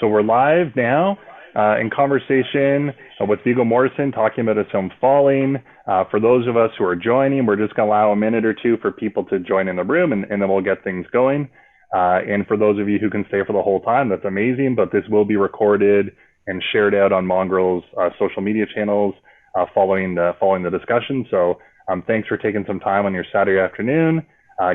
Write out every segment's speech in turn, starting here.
So we're live now in conversation with Viggo Mortensen talking about his film Falling. For those of us who are joining, we're just going to allow a minute or two for people to join in the room and then we'll get things going. And for those of you who can stay for the whole time, that's amazing, but this will be recorded and shared out on Mongrel's social media channels following the discussion. So thanks for taking some time on your Saturday afternoon.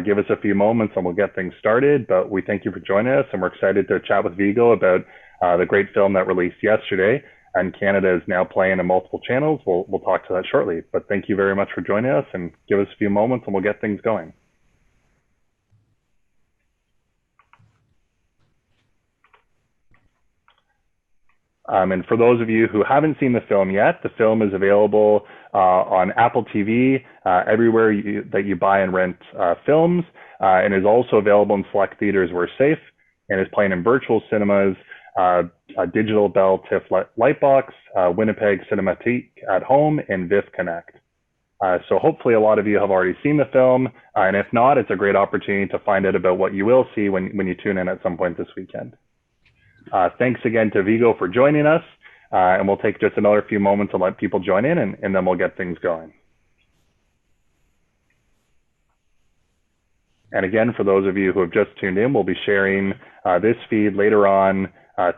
Give us a few moments and we'll get things started, but we thank you for joining us and we're excited to chat with Viggo about the great film that released yesterday and Canada is now playing in multiple channels. We'll talk to that shortly, but thank you very much for joining us and give us a few moments and we'll get things going. And for those of you who haven't seen the film yet, the film is available on Apple TV, everywhere that you buy and rent films, and is also available in select theaters where safe, and is playing in virtual cinemas, Digital Bell TIFF Lightbox, Winnipeg Cinematheque at home, and VIFF Connect. So hopefully a lot of you have already seen the film, and if not, it's a great opportunity to find out about what you will see when you tune in at some point this weekend. Thanks again to Viggo for joining us, and we'll take just another few moments to let people join in, and then we'll get things going. And again, for those of you who have just tuned in, we'll be sharing this feed later on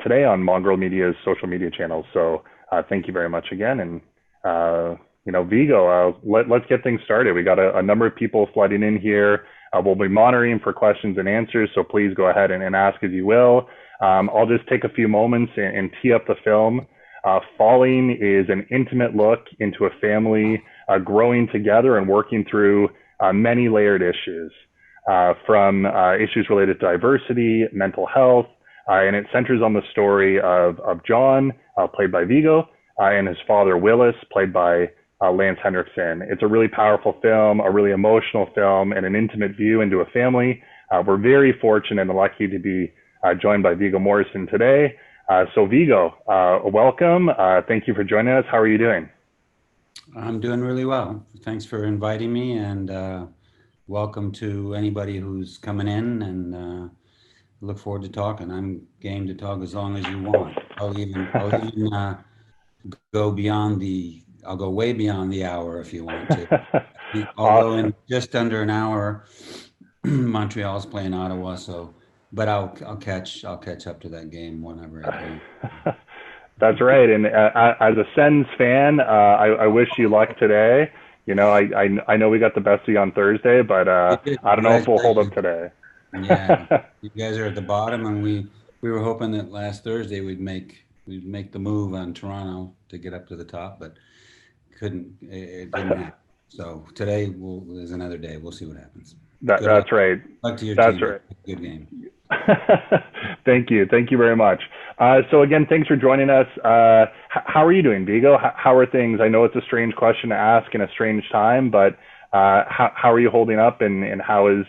today on Mongrel Media's social media channels. So thank you very much again. And, Viggo, let's get things started. We got a number of people flooding in here. We'll be monitoring for questions and answers, so please go ahead and ask as you will. I'll just take a few moments and tee up the film. Falling is an intimate look into a family growing together and working through many layered issues, from issues related to diversity, mental health, and it centers on the story of John, played by Viggo, and his father Willis, played by Lance Henriksen. It's a really powerful film, a really emotional film, and an intimate view into a family. We're very fortunate and lucky to be joined by Viggo Mortensen today. So Viggo, welcome. Thank you for joining us. How are you doing? I'm doing really well. Thanks for inviting me, and welcome to anybody who's coming in, and look forward to talking. I'm game to talk as long as you want. I'll even I'll go way beyond the hour if you want to. I'll go in just under an hour. Montreal's playing Ottawa, but I'll catch up to that game whenever I can. That's right. And as a Sens fan, I wish you luck today. I know we got the best of you on Thursday, but I don't know if we'll hold up today. Yeah, you guys are at the bottom, and we were hoping that last Thursday we'd make the move on Toronto to get up to the top, but it didn't happen. So today is another day. We'll see what happens. That's right. Luck to your team. That's right. Good game. Thank you very much. So again, thanks for joining us. How are you doing, Viggo? How are things? I know it's a strange question to ask in a strange time, but how are you holding up, and how is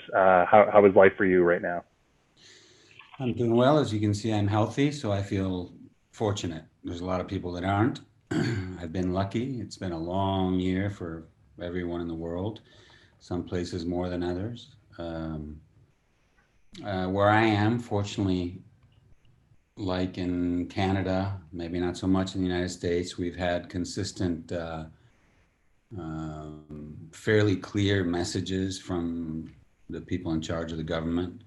life for you right now? I'm doing well. As you can see, I'm healthy, so I feel fortunate. There's a lot of people that aren't. I've been lucky. It's been a long year for everyone in the world, some places more than others. Where I am, fortunately, like in Canada, maybe not so much in the United States, we've had consistent, fairly clear messages from the people in charge of the government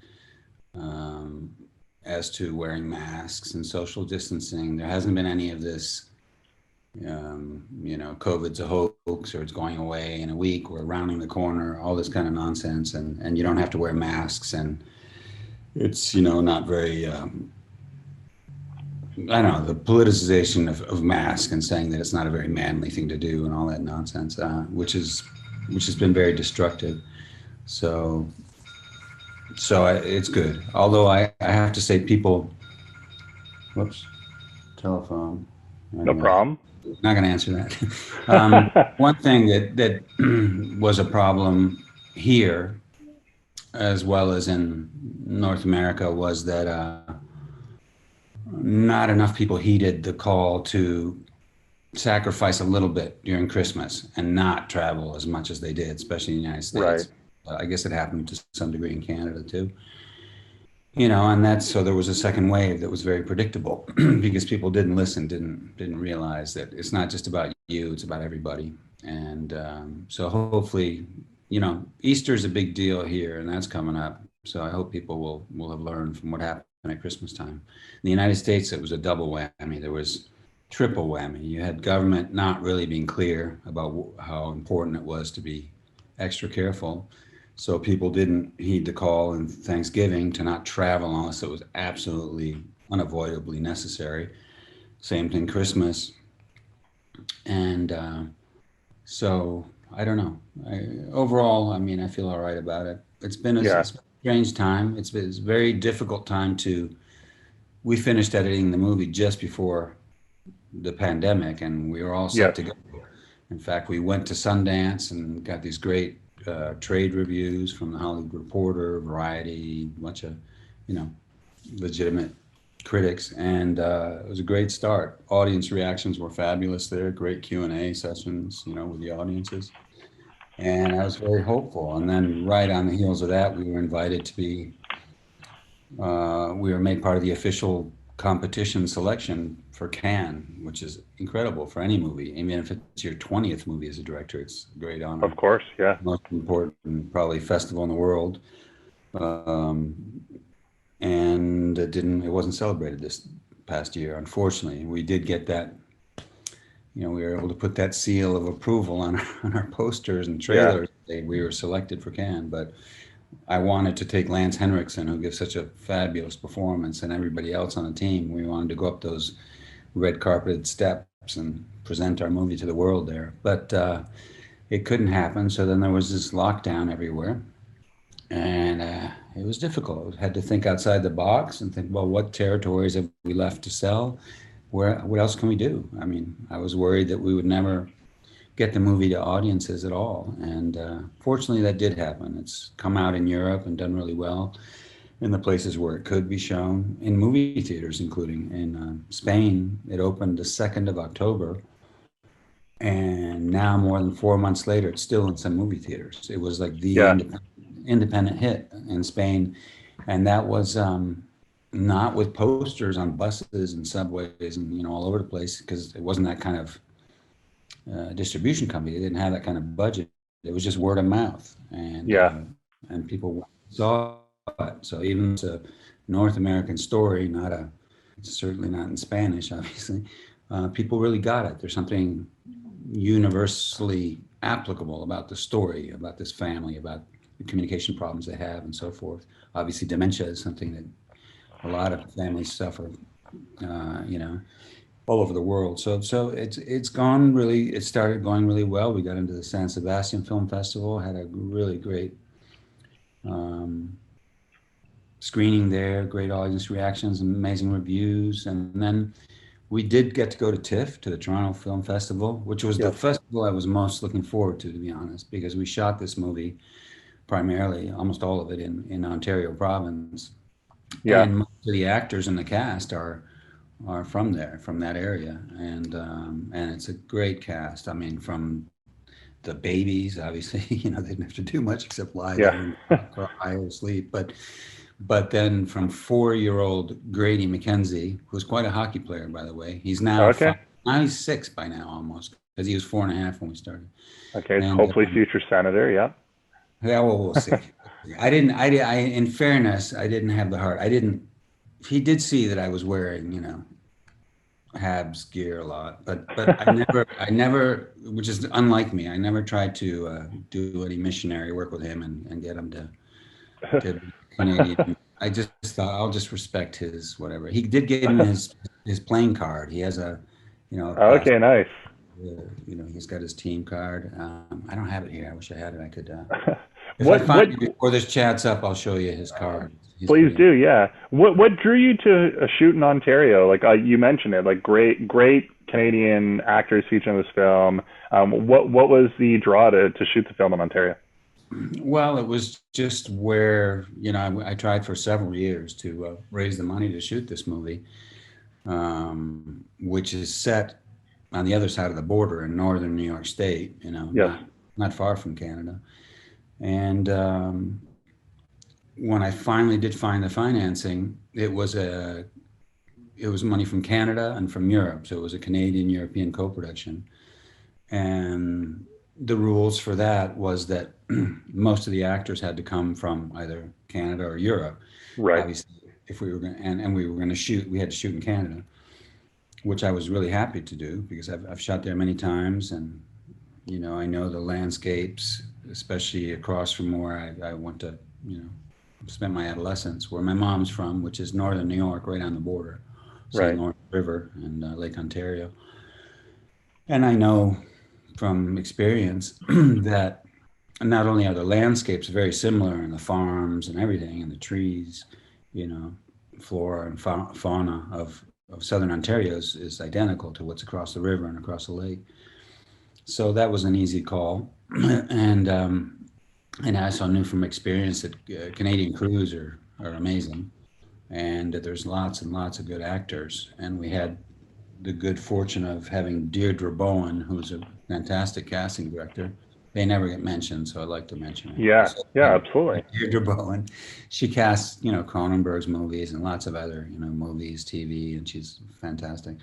as to wearing masks and social distancing. There hasn't been any of this, COVID's a hoax, or it's going away in a week, we're rounding the corner, all this kind of nonsense, and you don't have to wear masks, and it's, not very, I don't know, the politicization of masks and saying that it's not a very manly thing to do and all that nonsense, which has been very destructive. So it's good. Although I have to say, people, telephone. Anyway, no problem. Not going to answer that. One thing that was a problem here, as well as in North America, was that not enough people heeded the call to sacrifice a little bit during Christmas and not travel as much as they did, especially in the United States. Right. I guess it happened to some degree in Canada too. And so there was a second wave that was very predictable because people didn't listen, didn't realize that it's not just about you, it's about everybody. And so hopefully, Easter's a big deal here, and that's coming up. So I hope people will have learned from what happened at Christmas time. In the United States, it was a double whammy. There was triple whammy. You had government not really being clear about how important it was to be extra careful. So people didn't heed the call in Thanksgiving to not travel unless it was absolutely unavoidably necessary. Same thing Christmas. And so I don't know. Overall, I mean, I feel all right about it. It's been a Yeah. strange time. It's a very difficult time we finished editing the movie just before the pandemic, and we were all set Yes. to go. In fact, we went to Sundance and got these great trade reviews from the Hollywood Reporter, Variety, a bunch of, legitimate critics, and it was a great start. Audience reactions were fabulous there, great Q&A sessions, with the audiences. And I was very hopeful. And then right on the heels of that, we were invited to we were made part of the official competition selection for Cannes, which is incredible for any movie. Even if it's your 20th movie as a director, it's a great honor. Of course, yeah. Most important, probably festival in the world. And it wasn't celebrated this past year, unfortunately. We did get that, we were able to put that seal of approval on our posters and trailers. Yeah. We were selected for Cannes, but I wanted to take Lance Henriksen, who gives such a fabulous performance, and everybody else on the team. We wanted to go up those red carpeted steps and present our movie to the world there. But it couldn't happen. So then there was this lockdown everywhere. And it was difficult. I had to think outside the box and think, well, what territories have we left to sell? What else can we do? I mean, I was worried that we would never get the movie to audiences at all. And fortunately, that did happen. It's come out in Europe and done really well in the places where it could be shown, in movie theaters, including in Spain. It opened the 2nd of October. And now, more than 4 months later, it's still in some movie theaters. It was like the independent hit in Spain. And that was not with posters on buses and subways and, all over the place, because it wasn't that kind of distribution company. They didn't have that kind of budget. It was just word of mouth, and and people saw it. So even it's a North American story, it's certainly not in Spanish, obviously. People really got it. There's something universally applicable about the story, about this family, about the communication problems they have, and so forth. Obviously, dementia is something that a lot of families suffer. All over the world. So it's gone really. It started going really well. We got into the San Sebastian Film Festival, had a really great screening there, great audience reactions, amazing reviews, and then we did get to go to TIFF, to the Toronto Film Festival, which was the festival I was most looking forward to be honest, because we shot this movie primarily, almost all of it in Ontario province. Yeah. And most of the actors in the cast are from there, from that area, and it's a great cast. I mean, from the babies, obviously, they didn't have to do much except lie there and cry or sleep. But then from 4-year-old Grady McKenzie, who's quite a hockey player, by the way. He's now now he's 6 by now almost, because he was 4.5 when we started. Okay, and, hopefully future senator. Yeah. Yeah, well, we'll see. In fairness, I didn't have the heart. He did see that I was wearing, Habs gear a lot, but I never, which is unlike me, I never tried to do any missionary work with him and get him to be Canadian. I just thought I'll just respect his whatever. He did give him his playing card. He has a, okay, nice. He's got his team card. I don't have it here. I wish I had it. I could. If I find it before this chat's up, I'll show you his card. Please do, yeah. What drew you to a shoot in Ontario? Like you mentioned it, like great Canadian actors featured in this film. What was the draw to shoot the film in Ontario? Well, it was just where I tried for several years to raise the money to shoot this movie, which is set on the other side of the border in northern New York State. Not far from Canada, and when I finally did find the financing, it was money from Canada and from Europe. So it was a Canadian-European co-production. And the rules for that was that most of the actors had to come from either Canada or Europe. Right. Obviously, if we were going and we were going to shoot, we had to shoot in Canada, which I was really happy to do because I've shot there many times, and I know the landscapes, especially across from where I went to, spent my adolescence, where my mom's from, which is northern New York, right on the border, St. Right. Lawrence River and Lake Ontario. And I know from experience that not only are the landscapes very similar and the farms and everything and the trees, flora and fauna of southern Ontario is identical to what's across the river and across the lake. So that was an easy call. And I also knew from experience that Canadian crews are amazing, and that there's lots and lots of good actors. And we had the good fortune of having Deirdre Bowen, who's a fantastic casting director. They never get mentioned, so I'd like to mention it. Yeah, So, yeah, absolutely. Deirdre Bowen, she casts, Cronenberg's movies and lots of other, movies, TV, and she's fantastic.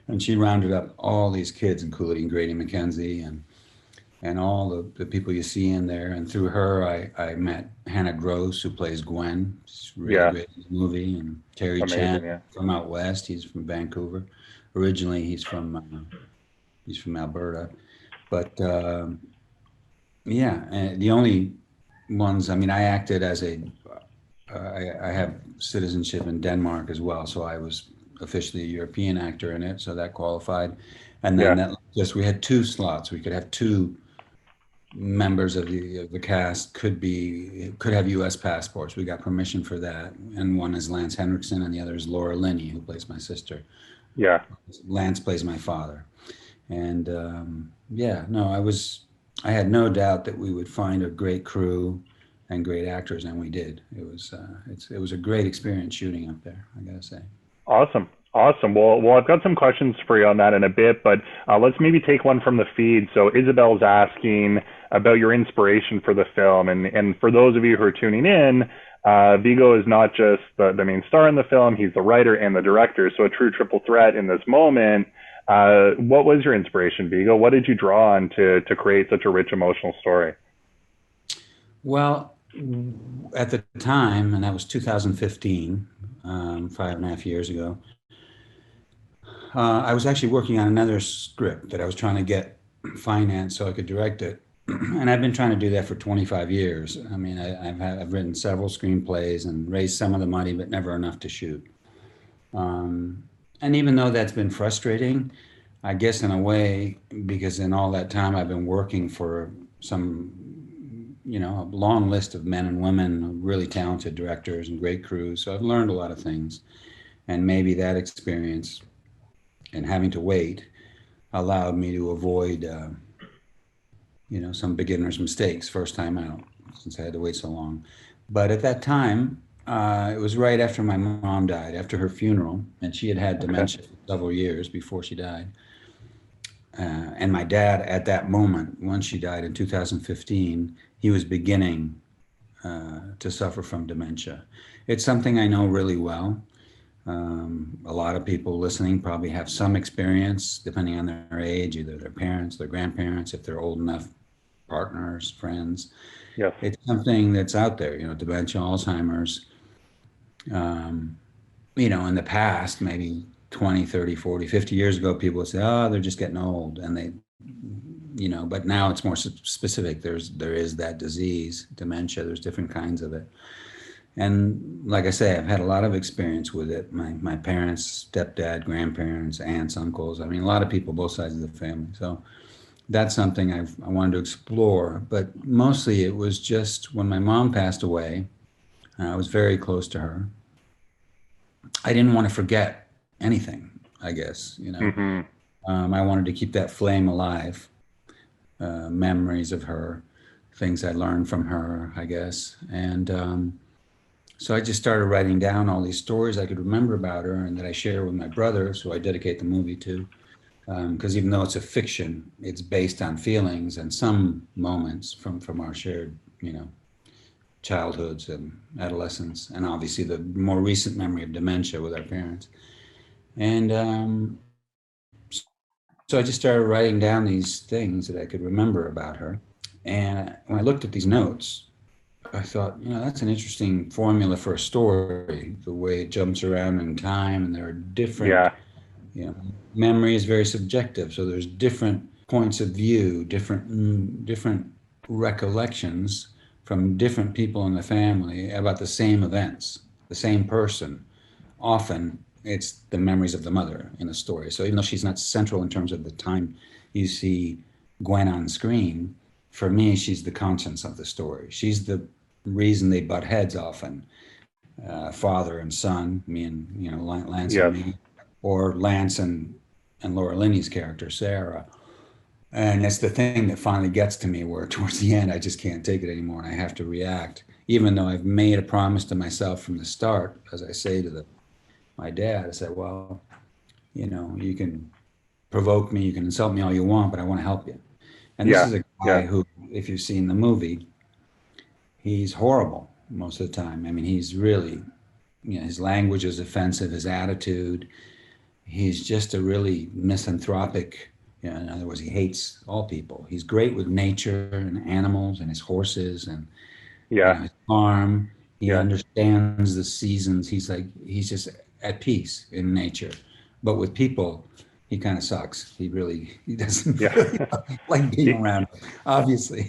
And she rounded up all these kids, including Grady McKenzie and all the people you see in there. And through her, I met Hannah Gross, who plays Gwen. She's really great in the movie. And Terry Chan from out west. He's from Vancouver. Originally, he's from Alberta. But and the only ones, I acted as I have citizenship in Denmark as well, so I was officially a European actor in it, so that qualified. And then we had 2 slots. We could have 2 members of the cast could have U.S. passports. We got permission for that. And one is Lance Henriksen, and the other is Laura Linney, who plays my sister. Yeah. Lance plays my father. And I had no doubt that we would find a great crew and great actors, and we did. It was a great experience shooting up there, I gotta say. Awesome. Well, I've got some questions for you on that in a bit, but let's maybe take one from the feed. So Isabel's asking about your inspiration for the film, and for those of you who are tuning in, Viggo is not just the main star in the film; he's the writer and the director. So a true triple threat in this moment. What was your inspiration, Viggo? What did you draw on to create such a rich emotional story? Well, at the time, and that was 2015, 5.5 years ago, I was actually working on another script that I was trying to get financed so I could direct it. And I've been trying to do that for 25 years. I've written several screenplays and raised some of the money, but never enough to shoot. And even though that's been frustrating, I guess in a way, because in all that time I've been working for some, a long list of men and women, really talented directors and great crews. So I've learned a lot of things. And maybe that experience and having to wait allowed me to avoid, some beginner's mistakes first time out, since I had to wait so long. But at that time, it was right after my mom died, after her funeral, and she had had dementia for several years before she died. And my dad, at that moment, once she died in 2015, he was beginning to suffer from dementia. It's something I know really well. A lot of people listening probably have some experience, depending on their age, either their parents, their grandparents, if they're old enough, partners, friends. Yes. It's something that's out there, dementia, Alzheimer's. In the past, maybe 20, 30, 40, 50 years ago, people would say, oh, they're just getting old. And they, but now it's more specific. There is that disease, dementia, there's different kinds of it. And like I say, I've had a lot of experience with it. My parents, stepdad, grandparents, aunts, uncles. A lot of people, both sides of the family. So that's something I wanted to explore. But mostly it was just when my mom passed away, I was very close to her. I didn't want to forget anything, I guess, Mm-hmm. I wanted to keep that flame alive, memories of her, things I learned from her, I guess. And so I just started writing down all these stories I could remember about her and that I share with my brothers, who I dedicate the movie to. Because even though it's a fiction, it's based on feelings and some moments from our shared, childhoods and adolescence, and obviously the more recent memory of dementia with our parents. And so I just started writing down these things that I could remember about her. And when I looked at these notes, I thought, that's an interesting formula for a story, the way it jumps around in time, and there are different, memory is very subjective. So there's different points of view, different recollections from different people in the family about the same events, the same person. Often it's the memories of the mother in the story. So even though she's not central in terms of the time you see Gwen on screen, for me, she's the conscience of the story. She's the reason they butt heads often, father and son, me and Lance and me, or Lance and Laura Linney's character, Sarah. And it's the thing that finally gets to me, where towards the end, I just can't take it anymore and I have to react, even though I've made a promise to myself from the start. As I say to my dad, I said, well, you can provoke me, you can insult me all you want, but I want to help you. And this is a guy who, if you've seen the movie, he's horrible most of the time. I mean, he's really, his language is offensive, his attitude. He's just a really misanthropic, in other words, he hates all people. He's great with nature and animals and his horses and his farm. He understands the seasons. He's just at peace in nature. But with people, he kind of sucks. He doesn't really like being around, obviously.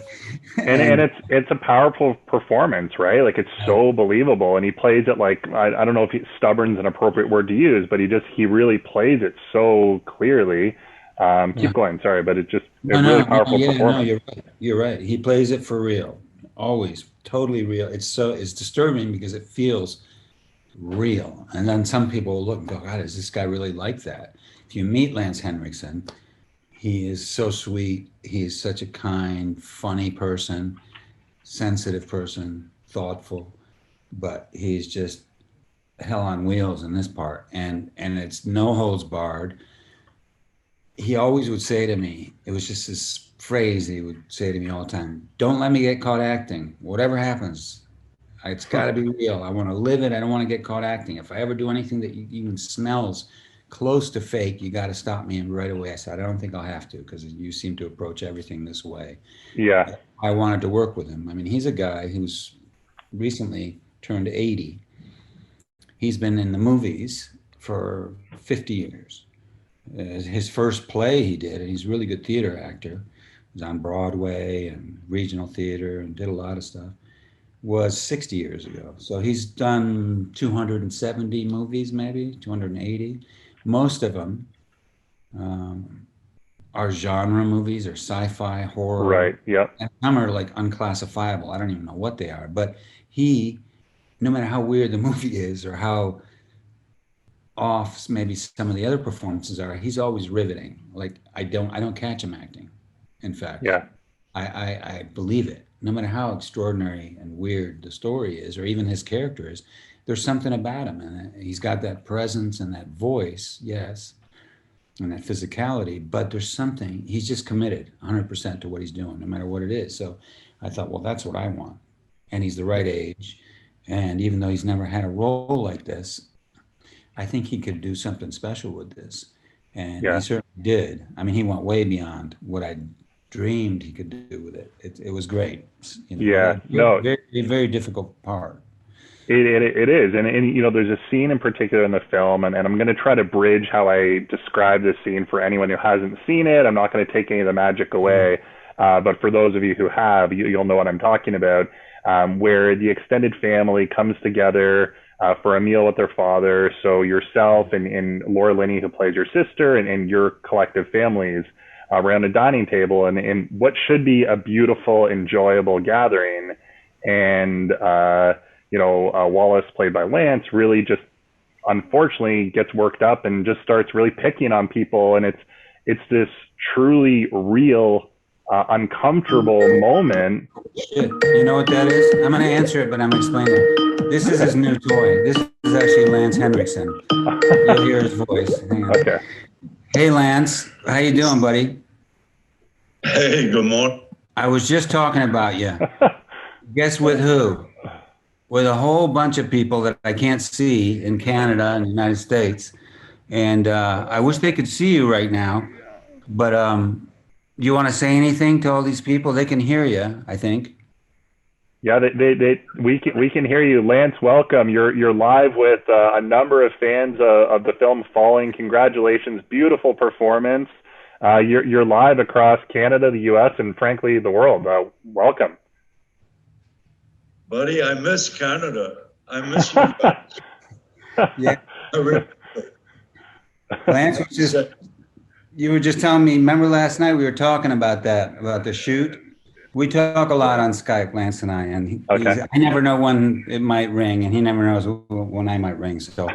And it's a powerful performance, right? Like, it's so believable, and he plays it like, I don't know if stubborn's an appropriate word to use, but he really plays it so clearly. Keep going, sorry, but it's really powerful performance. No, you're right. He plays it for real, always, totally real. It's disturbing because it feels real. And then some people will look and go, God, is this guy really like that? If you meet Lance Henriksen, he is so sweet. He's such a kind, funny person, sensitive person, thoughtful, but he's just hell on wheels in this part. And it's no holds barred. He always would say to me, it was just this phrase he would say to me all the time, don't let me get caught acting. Whatever happens, it's got to be real. I want to live it. I don't want to get caught acting. If I ever do anything that even smells close to fake, you got to stop me. And right away I said, I don't think I'll have to, because you seem to approach everything this way. Yeah. I wanted to work with him. I mean, he's a guy who's recently turned 80. He's been in the movies for 50 years. His first play he did, and he's a really good theater actor, he was on Broadway and regional theater and did a lot of stuff, was 60 years ago. So he's done 270 movies, maybe 280. Most of them are genre movies or sci-fi, horror. Right, yep. And some are like unclassifiable. I don't even know what they are. But he, no matter how weird the movie is or how off maybe some of the other performances are, he's always riveting. Like, I don't catch him acting. In fact, I believe it. No matter how extraordinary and weird the story is, or even his character is, there's something about him, and he's got that presence and that voice, yes, and that physicality, but there's something, he's just committed 100% to what he's doing, no matter what it is. So I thought, well, that's what I want. And he's the right age. And even though he's never had a role like this, I think he could do something special with this. And he certainly did. I mean, he went way beyond what I dreamed he could do with it. It was great. Very, very difficult part. It is. And there's a scene in particular in the film, and I'm going to try to bridge how I describe this scene for anyone who hasn't seen it. I'm not going to take any of the magic away. But for those of you who have, you'll know what I'm talking about, where the extended family comes together for a meal with their father. So yourself and Laura Linney, who plays your sister, and your collective families around a dining table, and what should be a beautiful, enjoyable gathering. And, Wallace, played by Lance, really just unfortunately gets worked up and just starts really picking on people. And it's this truly real, uncomfortable moment. Shit. You know what that is? I'm going to answer it, but I'm going to explain it. This is his new toy. This is actually Lance Henriksen. You'll hear his voice. Hang on. Okay. Hey, Lance. How you doing, buddy? Hey, good morning. I was just talking about you. Guess with who? With a whole bunch of people that I can't see in Canada and the United States. And I wish they could see you right now. But you want to say anything to all these people? They can hear you, I think. Yeah, we can hear you, Lance. Welcome. You're live with a number of fans of the film Falling. Congratulations, beautiful performance. You're live across Canada, the U.S., and frankly the world. Welcome, buddy. I miss Canada. I miss you guys. Yeah, Lance was just. You were just telling me. Remember last night we were talking about that, about the shoot. We talk a lot on Skype, Lance and I, and okay. I never know when it might ring, and he never knows when I might ring. So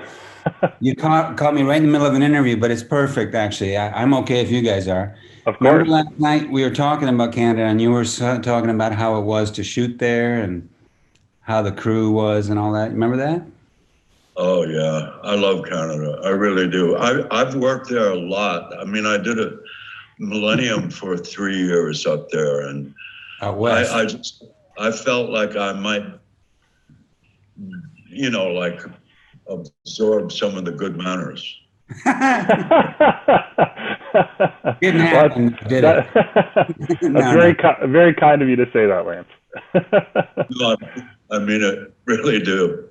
you caught me right in the middle of an interview, but it's perfect, actually. I'm okay if you guys are. Of course. Remember last night we were talking about Canada, and you were talking about how it was to shoot there and how the crew was and all that. Remember that? Oh, yeah. I love Canada. I really do. I've worked there a lot. I mean, I did a Millennium for 3 years up there, and I felt like I might, like absorb some of the good manners. Didn't happen, did it? That's very kind of you to say that, Lance. No, I mean it, really do.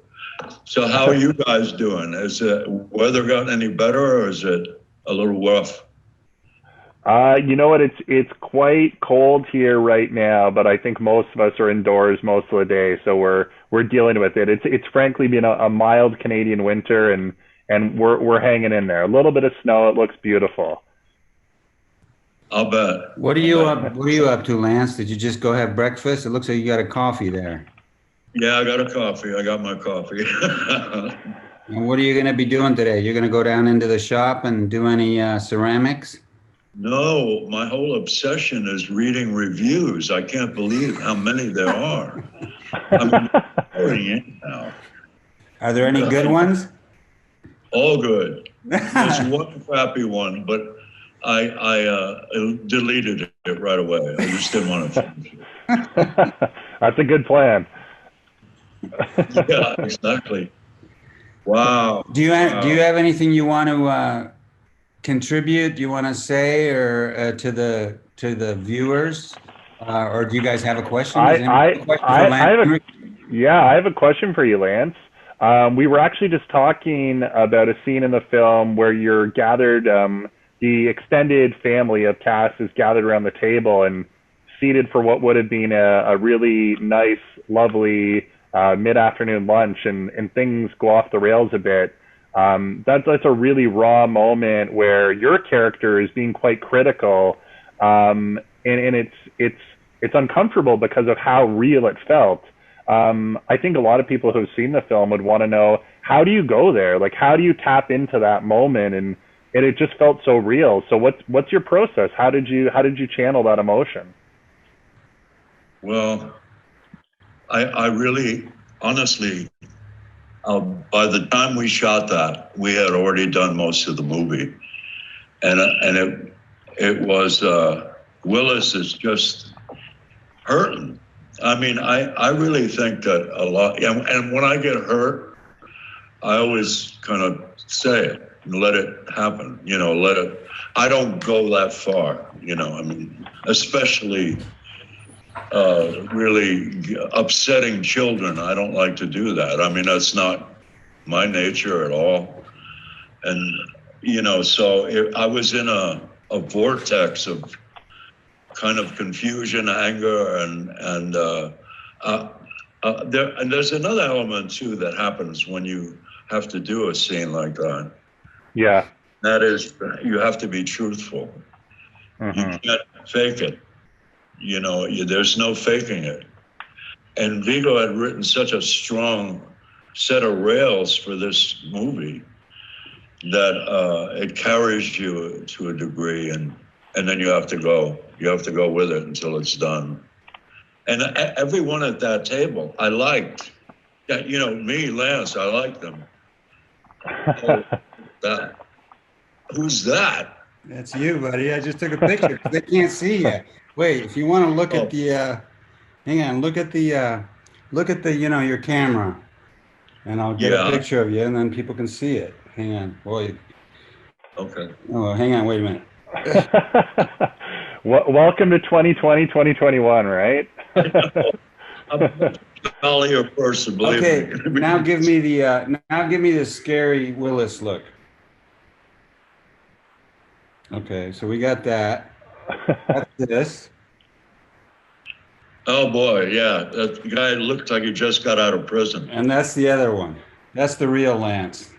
So how are you guys doing? Has the weather gotten any better, or is it a little rough? You know what? It's quite cold here right now, but I think most of us are indoors most of the day, so we're dealing with it. It's frankly been a mild Canadian winter, and we're hanging in there. A little bit of snow. It looks beautiful. I'll bet. What are you up to, Lance? Did you just go have breakfast? It looks like you got a coffee there. Yeah, I got a coffee. I got my coffee. And what are you going to be doing today? You're going to go down into the shop and do any ceramics? No, my whole obsession is reading reviews. I can't believe how many there are. I'm pouring in now. Are there any good ones? All good. There's one crappy one, but I deleted it right away. I just didn't want to finish it. That's a good plan. Yeah, exactly. Wow. Do you have anything you want to contribute? Do you want to say or to the viewers, or do you guys have a question? I have a question for you, Lance. We were actually just talking about a scene in the film where you're gathered. The extended family of cast is gathered around the table and seated for what would have been a really nice, lovely mid-afternoon lunch, and things go off the rails a bit. That's a really raw moment where your character is being quite critical, and it's uncomfortable because of how real it felt. I think a lot of people who've seen the film would want to know, how do you go there? Like, how do you tap into that moment? And it just felt so real. So what's your process? How did you channel that emotion? Well, I really, honestly, by the time we shot that, we had already done most of the movie, and it was Willis is just hurting. I mean, I really think that a lot, and when I get hurt, I always kind of say it and let it happen. Let it. I don't go that far. I mean, especially. Really upsetting children. I don't like to do that. I mean, that's not my nature at all. And, so I was in a vortex of kind of confusion, anger, and there's another element too that happens when you have to do a scene like that. Yeah. That is, you have to be truthful. Mm-hmm. You can't fake it. There's no faking it. And Viggo had written such a strong set of rails for this movie that it carries you to a degree, and then you have to go with it until it's done. And everyone at that table, I liked. Me, Lance, I liked them. Who's that? That's you, buddy. I just took a picture. They can't see you. Wait, if you want to look at the Hang on. Look at the, your camera, and I'll get a Yeah. picture of you, and then people can see it. Hang on. Boy. Okay. Oh, hang on. Wait a minute. Welcome to 2020, 2021, right? I'm a jollier person, believe Okay. me. Now give me the scary Willis look. Okay. So we got that. That's this. Oh boy, yeah. That guy looks like he just got out of prison. And that's the other one. That's the real Lance.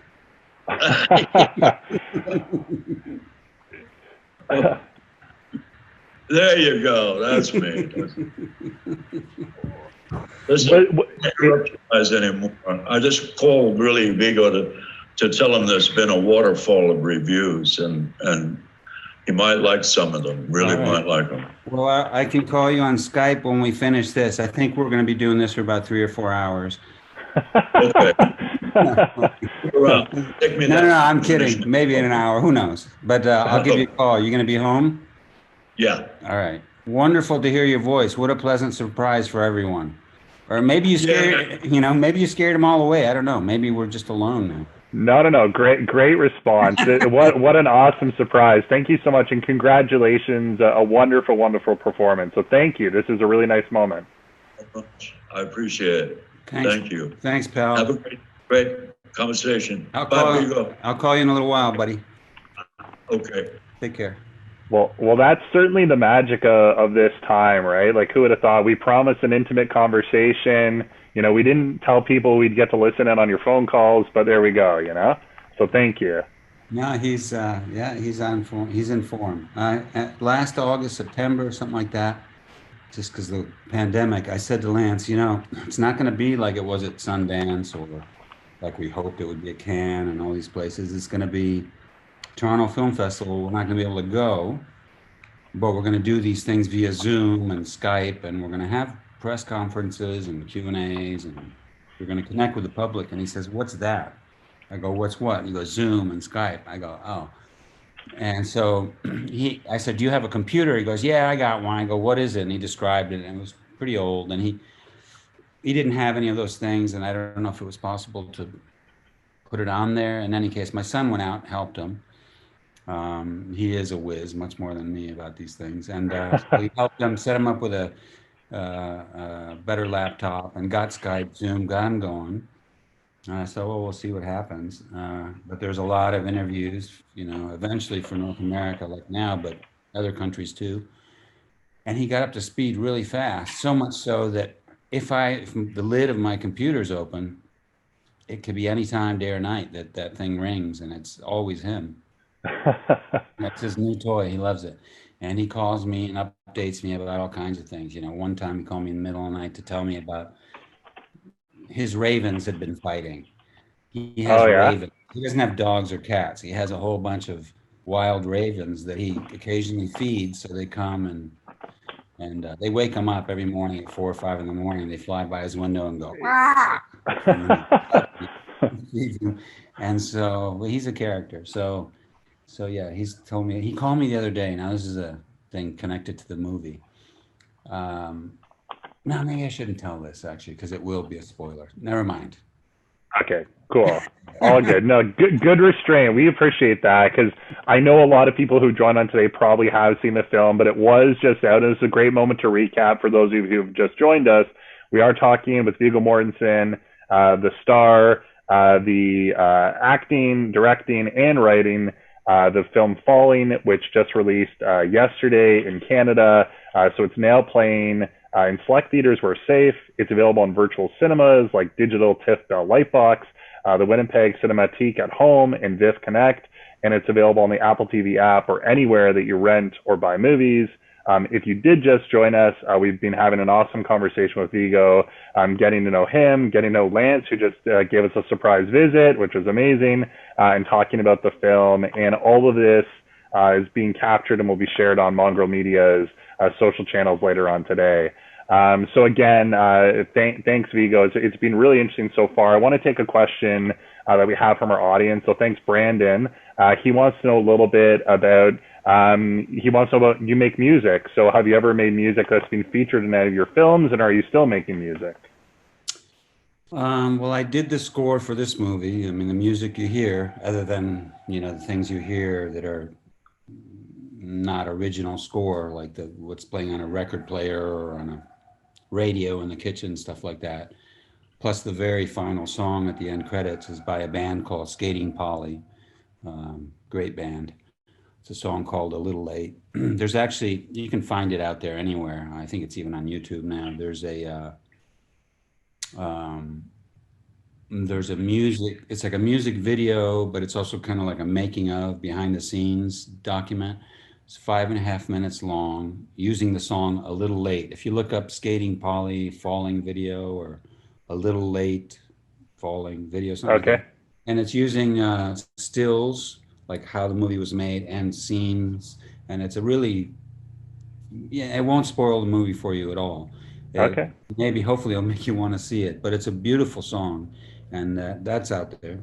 There you go. That's me. Listen, I don't interrupt you guys anymore. I just called really Viggo to tell him there's been a waterfall of reviews, and he might like some of them. Really might like them. Well, I can call you on Skype when we finish this. I think we're going to be doing this for about 3 or 4 hours. Okay. No, I'm kidding. Maybe in an hour. Who knows? But I'll give you a call. You going to be home? Yeah. All right. Wonderful to hear your voice. What a pleasant surprise for everyone. Or maybe you scared, maybe you scared them all away. I don't know. Maybe we're just alone now. No. Great response. What an awesome surprise. Thank you so much, and congratulations. A wonderful, wonderful performance. So thank you. This is a really nice moment. I appreciate it. Thank you. Thanks, pal. Have a great conversation. I'll Bye, Viggo. I'll call you in a little while, buddy. Okay. Take care. Well, that's certainly the magic of this time, right? Like, who would have thought? We promised an intimate conversation. We didn't tell people we'd get to listen in on your phone calls, but there we go. So thank you. No, he's on form. He's in form. Last August, September, something like that. Just because of the pandemic, I said to Lance, it's not going to be like it was at Sundance or like we hoped it would be at Cannes and all these places. It's going to be Toronto Film Festival. We're not going to be able to go, but we're going to do these things via Zoom and Skype, and we're going to have press conferences and Q&As, and we're going to connect with the public. And he says, "What's that?" I go, "What's what?" He goes, "Zoom and Skype." I go, "Oh." And so I said, "Do you have a computer?" He goes, "Yeah, I got one." I go, "What is it?" And he described it, and it was pretty old, and he didn't have any of those things, and I don't know if it was possible to put it on there. In any case, my son went out and helped him. He is a whiz, much more than me about these things, and so we helped him, set him up with a better laptop, and got Skype, Zoom, got him going. So we'll see what happens. But there's a lot of interviews, eventually for North America, like now, but other countries too. And he got up to speed really fast, so much so that if the lid of my computer's open, it could be any time, day or night, that thing rings, and it's always him. That's his new toy. He loves it. And he calls me and updates me about all kinds of things. One time he called me in the middle of the night to tell me about his ravens had been fighting. He has ravens. He doesn't have dogs or cats. He has a whole bunch of wild ravens that he occasionally feeds. So they come and they wake him up every morning at 4 or 5 in the morning. They fly by his window and go, "Wah!" And so he's a character. So yeah, he called me the other day. Now this is a thing connected to the movie. No, maybe I shouldn't tell this actually, because it will be a spoiler. Never mind. Okay, cool. All good. No, good restraint. We appreciate that, because I know a lot of people who joined on today probably have seen the film, but it was just out. And it's a great moment to recap for those of you who've just joined us. We are talking with Viggo Mortensen, the star, the acting, directing, and writing the film Falling, which just released yesterday in Canada. So it's now playing in select theaters where safe. It's available in virtual cinemas like digital TIFF Bell Lightbox, the Winnipeg Cinematheque at home, and VIFF Connect. And it's available on the Apple TV app or anywhere that you rent or buy movies. If you did just join us, we've been having an awesome conversation with Viggo, getting to know him, getting to know Lance, who just gave us a surprise visit, which was amazing, and talking about the film. And all of this is being captured and will be shared on Mongrel Media's social channels later on today. So again, thanks, Viggo. It's been really interesting so far. I want to take a question that we have from our audience. So thanks, Brandon. He wants to know a little bit about He wants to know about, you make music. So have you ever made music that's been featured in any of your films, and are you still making music? Well, I did the score for this movie. I mean, the music you hear, other than, the things you hear that are not original score, like what's playing on a record player or on a radio in the kitchen, stuff like that. Plus, the very final song at the end credits is by a band called Skating Polly. Great band. It's a song called A Little Late. There's actually, you can find it out there anywhere. I think it's even on YouTube now. There's a music, it's like a music video, but it's also kind of like a making of, behind the scenes document. It's 5.5 minutes long, using the song A Little Late. If you look up Skating Polly falling video, or A Little Late falling video, something like that. And it's using stills, like how the movie was made, and scenes. And it's a really, it won't spoil the movie for you at all. Maybe, hopefully it'll make you want to see it, but it's a beautiful song, and that's out there.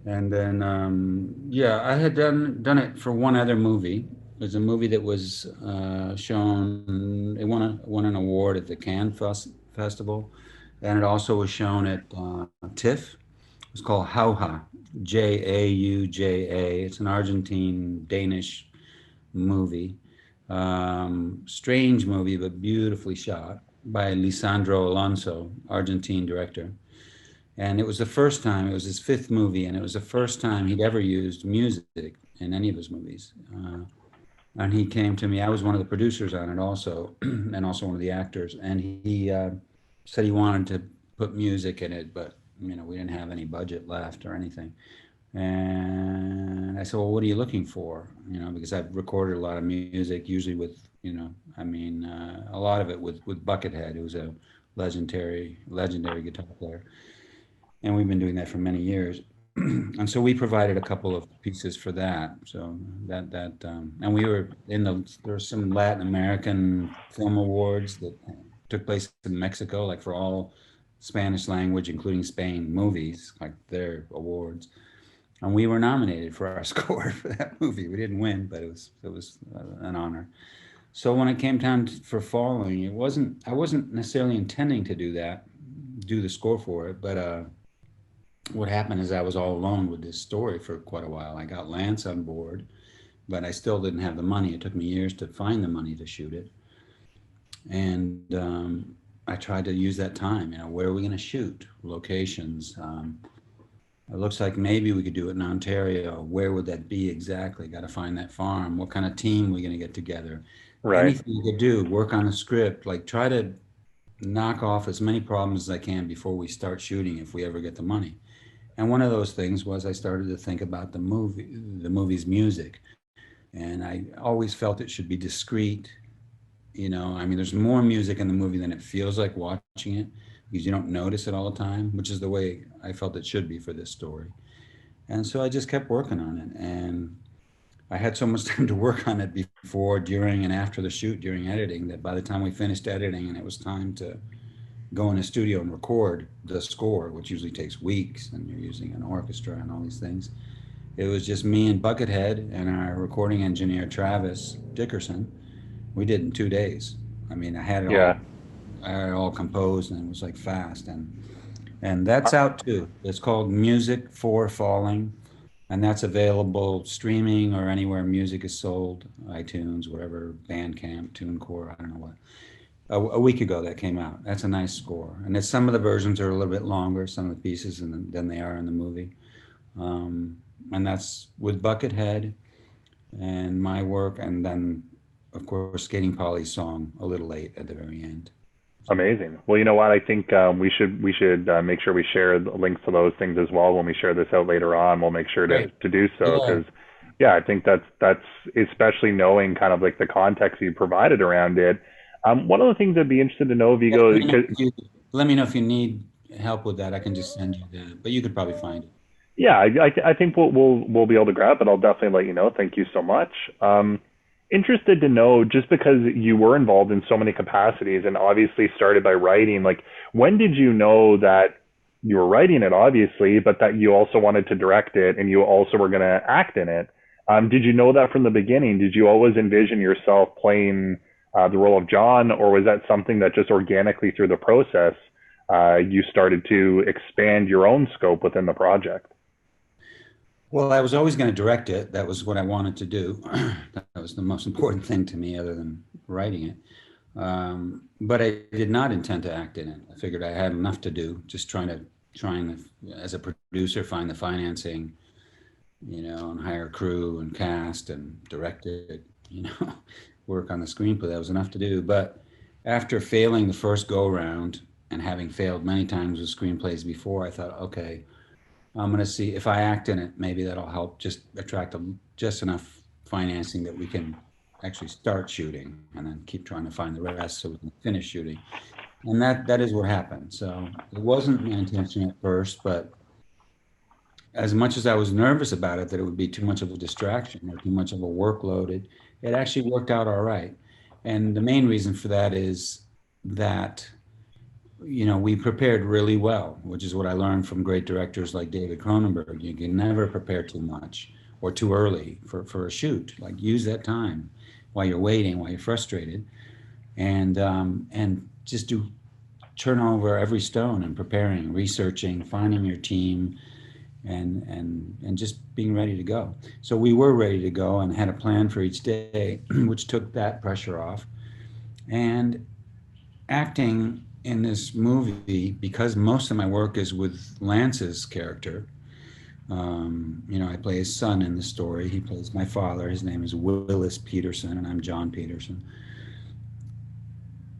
And then, I had done it for one other movie. There's a movie that was shown, it won an award at the Cannes Festival, and it also was shown at TIFF. It was called Jauja, Jauja. It's an Argentine-Danish movie. Strange movie, but beautifully shot, by Lisandro Alonso, Argentine director. And it was the first time, it was his 5th movie, and it was the first time he'd ever used music in any of his movies. And he came to me, I was one of the producers on it also, and also one of the actors, and he said he wanted to put music in it, but we didn't have any budget left or anything. And I said, well, what are you looking for? Because I've recorded a lot of music, usually with, a lot of it with Buckethead, who's a legendary guitar player. And we've been doing that for many years. And so we provided a couple of pieces for that. So and we were there were some Latin American film awards that took place in Mexico, like for all Spanish language, including Spain movies, like their awards. And we were nominated for our score for that movie. We didn't win, but it was an honor. So when it came time for Falling, I wasn't necessarily intending to do the score for it, but what happened is I was all alone with this story for quite a while. I got Lance on board, but I still didn't have the money. It took me years to find the money to shoot it. And I tried to use that time, where are we going to shoot? Locations. It looks like maybe we could do it in Ontario. Where would that be exactly? Got to find that farm. What kind of team are we going to get together? Right. Anything you could do, work on a script, like try to knock off as many problems as I can before we start shooting, if we ever get the money. And one of those things was I started to think about the movie's music. And I always felt it should be discreet. There's more music in the movie than it feels like watching it, because you don't notice it all the time, which is the way I felt it should be for this story. And so I just kept working on it. And I had so much time to work on it before, during, and after the shoot, during editing, that by the time we finished editing and it was time to go in a studio and record the score, which usually takes weeks, and you're using an orchestra and all these things, it was just me and Buckethead and our recording engineer, Travis Dickerson. We did it in 2 days. I had it all composed, and it was like fast. And that's out too. It's called Music for Falling, and that's available streaming or anywhere music is sold, iTunes, whatever, Bandcamp, TuneCore, I don't know what. A week ago that came out. That's a nice score. And some of the versions are a little bit longer, some of the pieces, than they are in the movie. And that's with Buckethead and my work, and then, of course, Skating Polly's song, A Little Late, at the very end. Amazing. Well, you know what? I think we should make sure we share the links to those things as well when we share this out later on. We'll make sure to do so, because I think that's especially knowing kind of like the context you provided around it. One of the things I'd be interested to know, Viggo, let me know if you need help with that. I can just send you that, but you could probably find it. Yeah, I think we'll be able to grab it. I'll definitely let you know. Thank you so much. Interested to know, just because you were involved in so many capacities and obviously started by writing, like, when did you know that you were writing it, obviously, but that you also wanted to direct it and you also were going to act in it? Did you know that from the beginning? Did you always envision yourself playing the role of John, or was that something that just organically through the process you started to expand your own scope within the project? Well, I was always going to direct it. That was what I wanted to do. That was the most important thing to me, other than writing it. But I did not intend to act in it. I figured I had enough to do, just trying to, as a producer, find the financing, and hire crew and cast and direct it, work on the screenplay. That was enough to do. But after failing the first go round and having failed many times with screenplays before, I thought, okay, I'm going to see if I act in it, maybe that'll help just attract just enough financing that we can actually start shooting, and then keep trying to find the rest so we can finish shooting. And that is what happened. So it wasn't my intention at first, but as much as I was nervous about it, that it would be too much of a distraction or too much of a workload, it actually worked out all right. And the main reason for that is that we prepared really well, which is what I learned from great directors like David Cronenberg. You can never prepare too much or too early for a shoot. Like, use that time while you're waiting, while you're frustrated, and just turn over every stone and preparing, researching, finding your team, and just being ready to go. So we were ready to go and had a plan for each day, which took that pressure off. And acting in this movie, because most of my work is with Lance's character, I play his son in the story. He plays my father. His name is Willis Peterson, and I'm John Peterson.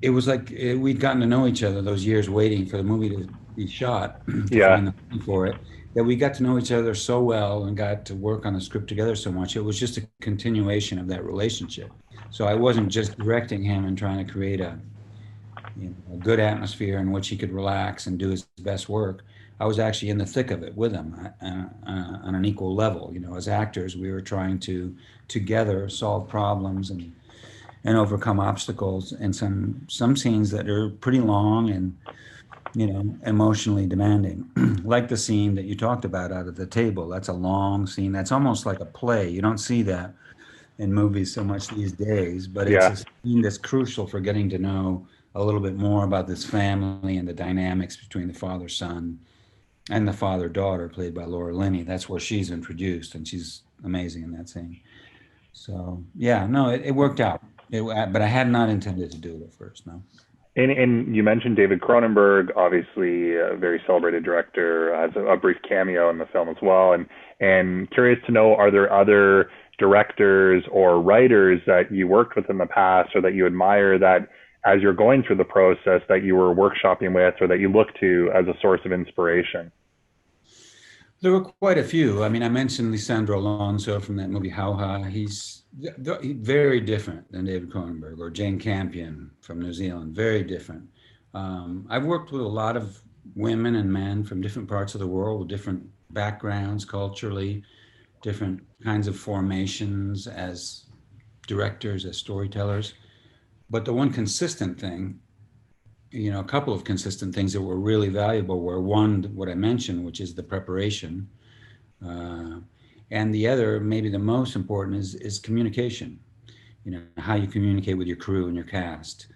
It was like we'd gotten to know each other those years waiting for the movie to be shot, to find the money for it, that we got to know each other so well and got to work on the script together so much. It was just a continuation of that relationship. So I wasn't just directing him and trying to create a good atmosphere in which he could relax and do his best work. I was actually in the thick of it with him on an equal level. As actors, we were trying to together solve problems and overcome obstacles in some scenes that are pretty long and emotionally demanding. Like the scene that you talked about out at the table. That's a long scene. That's almost like a play. You don't see that in movies so much these days, but it's a scene that's crucial for getting to know a little bit more about this family and the dynamics between the father-son and the father-daughter, played by Laura Linney. That's where she's introduced, and she's amazing in that scene. So yeah, no, it worked out. But I had not intended to do it at first, no. And you mentioned David Cronenberg, obviously a very celebrated director, has a brief cameo in the film as well. And curious to know, are there other directors or writers that you worked with in the past or that you admire that as you're going through the process that you were workshopping with or that you look to as a source of inspiration? There were quite a few. I mean, I mentioned Lisandro Alonso from that movie How Ha. He's very different than David Cronenberg, or Jane Campion from New Zealand, very different. I've worked with a lot of women and men from different parts of the world with different backgrounds culturally, different kinds of formations as directors, as storytellers. But the one consistent thing, a couple of consistent things that were really valuable were, one, what I mentioned, which is the preparation. And the other, maybe the most important, is communication. How you communicate with your crew and your cast.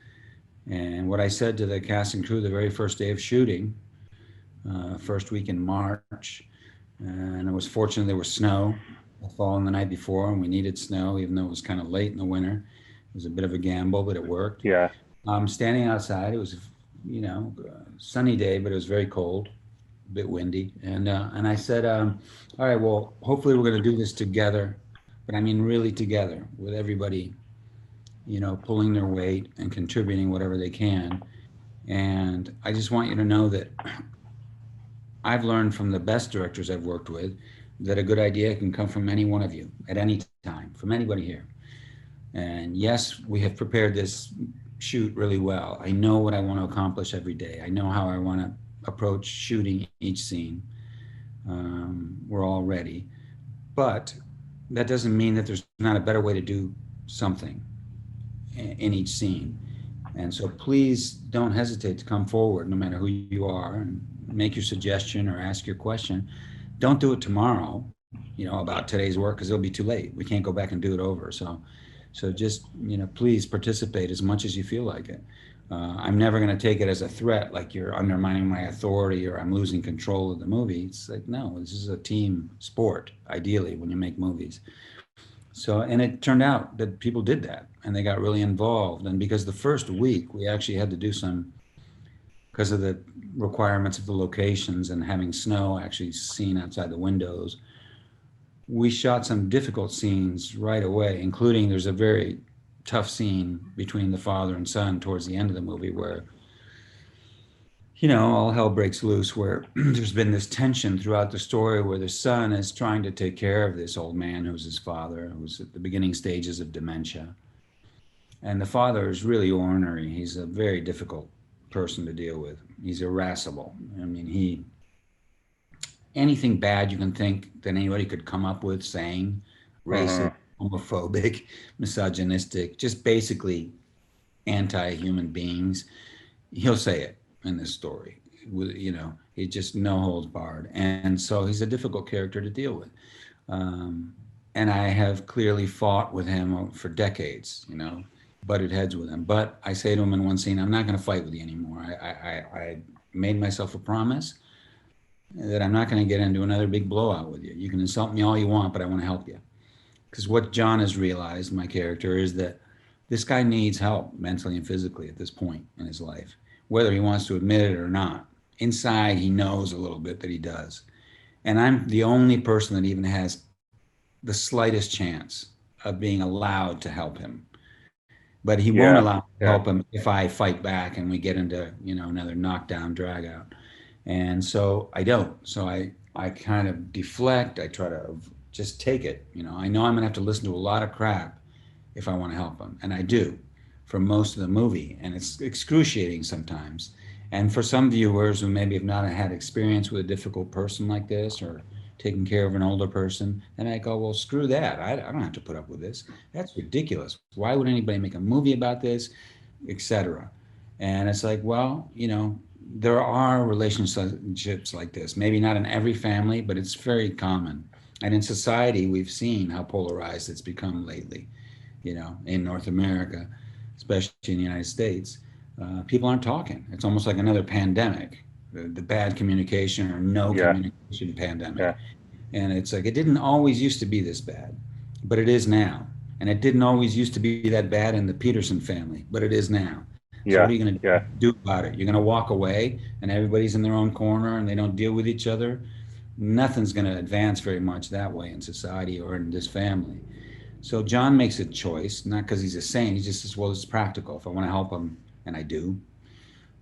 And what I said to the cast and crew the very first day of shooting, first week in March, and I was fortunate there was snow. I fallen the night before, and we needed snow, even though it was kind of late in the winter. It was a bit of a gamble, but it worked. Yeah. Standing outside, it was, sunny day, but it was very cold, a bit windy. And I said, all right, well, hopefully we're going to do this together, but I mean really together, with everybody, pulling their weight and contributing whatever they can. And I just want you to know that I've learned from the best directors I've worked with that a good idea can come from any one of you at any time, from anybody here. And yes, we have prepared this shoot really well. I know what I want to accomplish every day. I know how I want to approach shooting each scene. We're all ready. But that doesn't mean that there's not a better way to do something in each scene. And so please don't hesitate to come forward, no matter who you are, and make your suggestion or ask your question. Don't do it tomorrow. about today's work, because it'll be too late. We can't go back and do it over. So just, please participate as much as you feel like it. I'm never going to take it as a threat, like you're undermining my authority or I'm losing control of the movie. It's like, no, this is a team sport, ideally, when you make movies. So, and it turned out that people did that and they got really involved. And because the first week we actually had to do some, because of the requirements of the locations and having snow actually seen outside the windows, we shot some difficult scenes right away, including there's a very tough scene between the father and son towards the end of the movie where, all hell breaks loose, where there's been this tension throughout the story where the son is trying to take care of this old man who's his father, who's at the beginning stages of dementia. And the father is really ornery. He's a very difficult person to deal with. He's irascible. I mean, anything bad you can think that anybody could come up with saying, racist, homophobic, misogynistic, just basically anti-human beings, he'll say it in this story. He just no holds barred. And so he's a difficult character to deal with. And I have clearly fought with him for decades, butted heads with him. But I say to him in one scene, I'm not going to fight with you anymore. I made myself a promise that I'm not going to get into another big blowout with you. You can insult me all you want, but I want to help you. Because what John has realized, my character, is that this guy needs help mentally and physically at this point in his life, whether he wants to admit it or not. Inside, he knows a little bit that he does. And I'm the only person that even has the slightest chance of being allowed to help him. But he won't allow me to help him if I fight back and we get into, another knockdown, drag out. And so I don't. So I kind of deflect. I try to just take it. I know I'm going to have to listen to a lot of crap if I want to help him. And I do for most of the movie. And it's excruciating sometimes. And for some viewers who maybe have not had experience with a difficult person like this or taking care of an older person, then I go, well, screw that. I don't have to put up with this. That's ridiculous. Why would anybody make a movie about this, etc.? And it's like, well, there are relationships like this, maybe not in every family, but it's very common. And in society, we've seen how polarized it's become lately, in North America, especially in the United States. People aren't talking. It's almost like another pandemic, the bad communication or no communication pandemic. Yeah. And it's like, it didn't always used to be this bad, but it is now. And it didn't always used to be that bad in the Peterson family, but it is now. So what are you going to do about it? You're going to walk away and everybody's in their own corner and they don't deal with each other? Nothing's going to advance very much that way in society or in this family. So John makes a choice, not because he's a saint. He just says, well, it's practical. If I want to help him, and I do,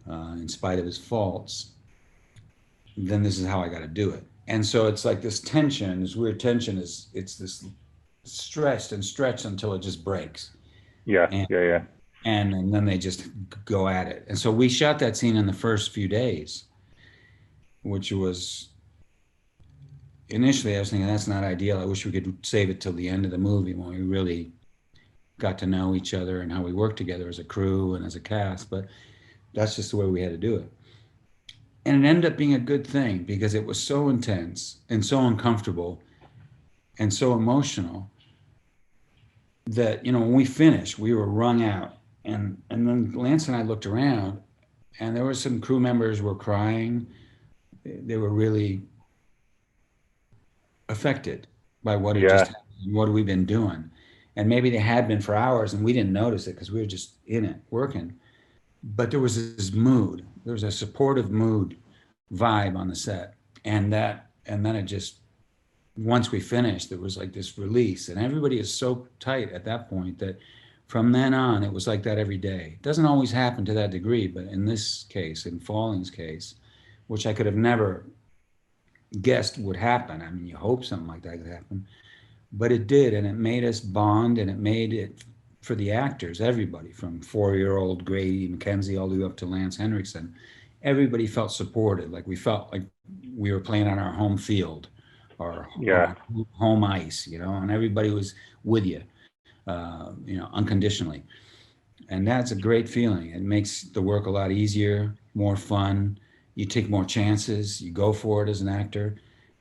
in spite of his faults, then this is how I got to do it. And so it's like this tension, this weird tension it's this stretched and stretched until it just breaks. And then they just go at it. And so we shot that scene in the first few days, which was, initially I was thinking that's not ideal. I wish we could save it till the end of the movie when we really got to know each other and how we work together as a crew and as a cast, but that's just the way we had to do it. And it ended up being a good thing because it was so intense and so uncomfortable and so emotional that, when we finished, we were wrung out. And then Lance and I looked around and there were some crew members who were crying. They were really affected by what had just happened, what we've been doing. And maybe they had been for hours and we didn't notice it because we were just in it working. But there was this mood. There was a supportive mood vibe on the set. And then it just, once we finished, there was like this release. And everybody is so tight at that point that from then on, it was like that every day. It doesn't always happen to that degree, but in this case, in Falling's case, which I could have never guessed would happen. I mean, you hope something like that could happen. But it did, and it made us bond, and it made it for the actors, everybody, from 4-year-old Grady McKenzie all the way up to Lance Henriksen. Everybody felt supported, like we felt like we were playing on our home field or home ice, and everybody was with you, unconditionally. And that's a great feeling. It makes the work a lot easier, more fun. You take more chances, you go for it as an actor.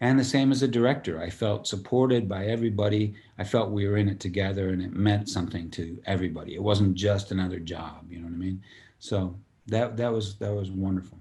And the same as a director. I felt supported by everybody. I felt we were in it together and it meant something to everybody. It wasn't just another job, you know what I mean? So that was wonderful.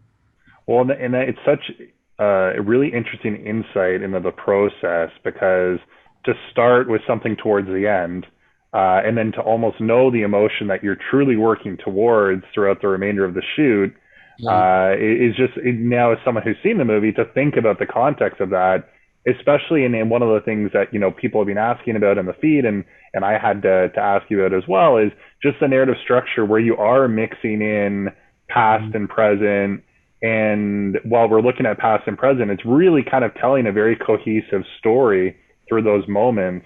Well, and it's such a really interesting insight into the process, because to start with something towards the end, and then to almost know the emotion that you're truly working towards throughout the remainder of the shoot, is just, now as someone who's seen the movie, to think about the context of that, especially in one of the things that, you know, people have been asking about in the feed, and I had to ask you about as well, is just the narrative structure where you are mixing in past and present. And while we're looking at past and present, it's really kind of telling a very cohesive story through those moments.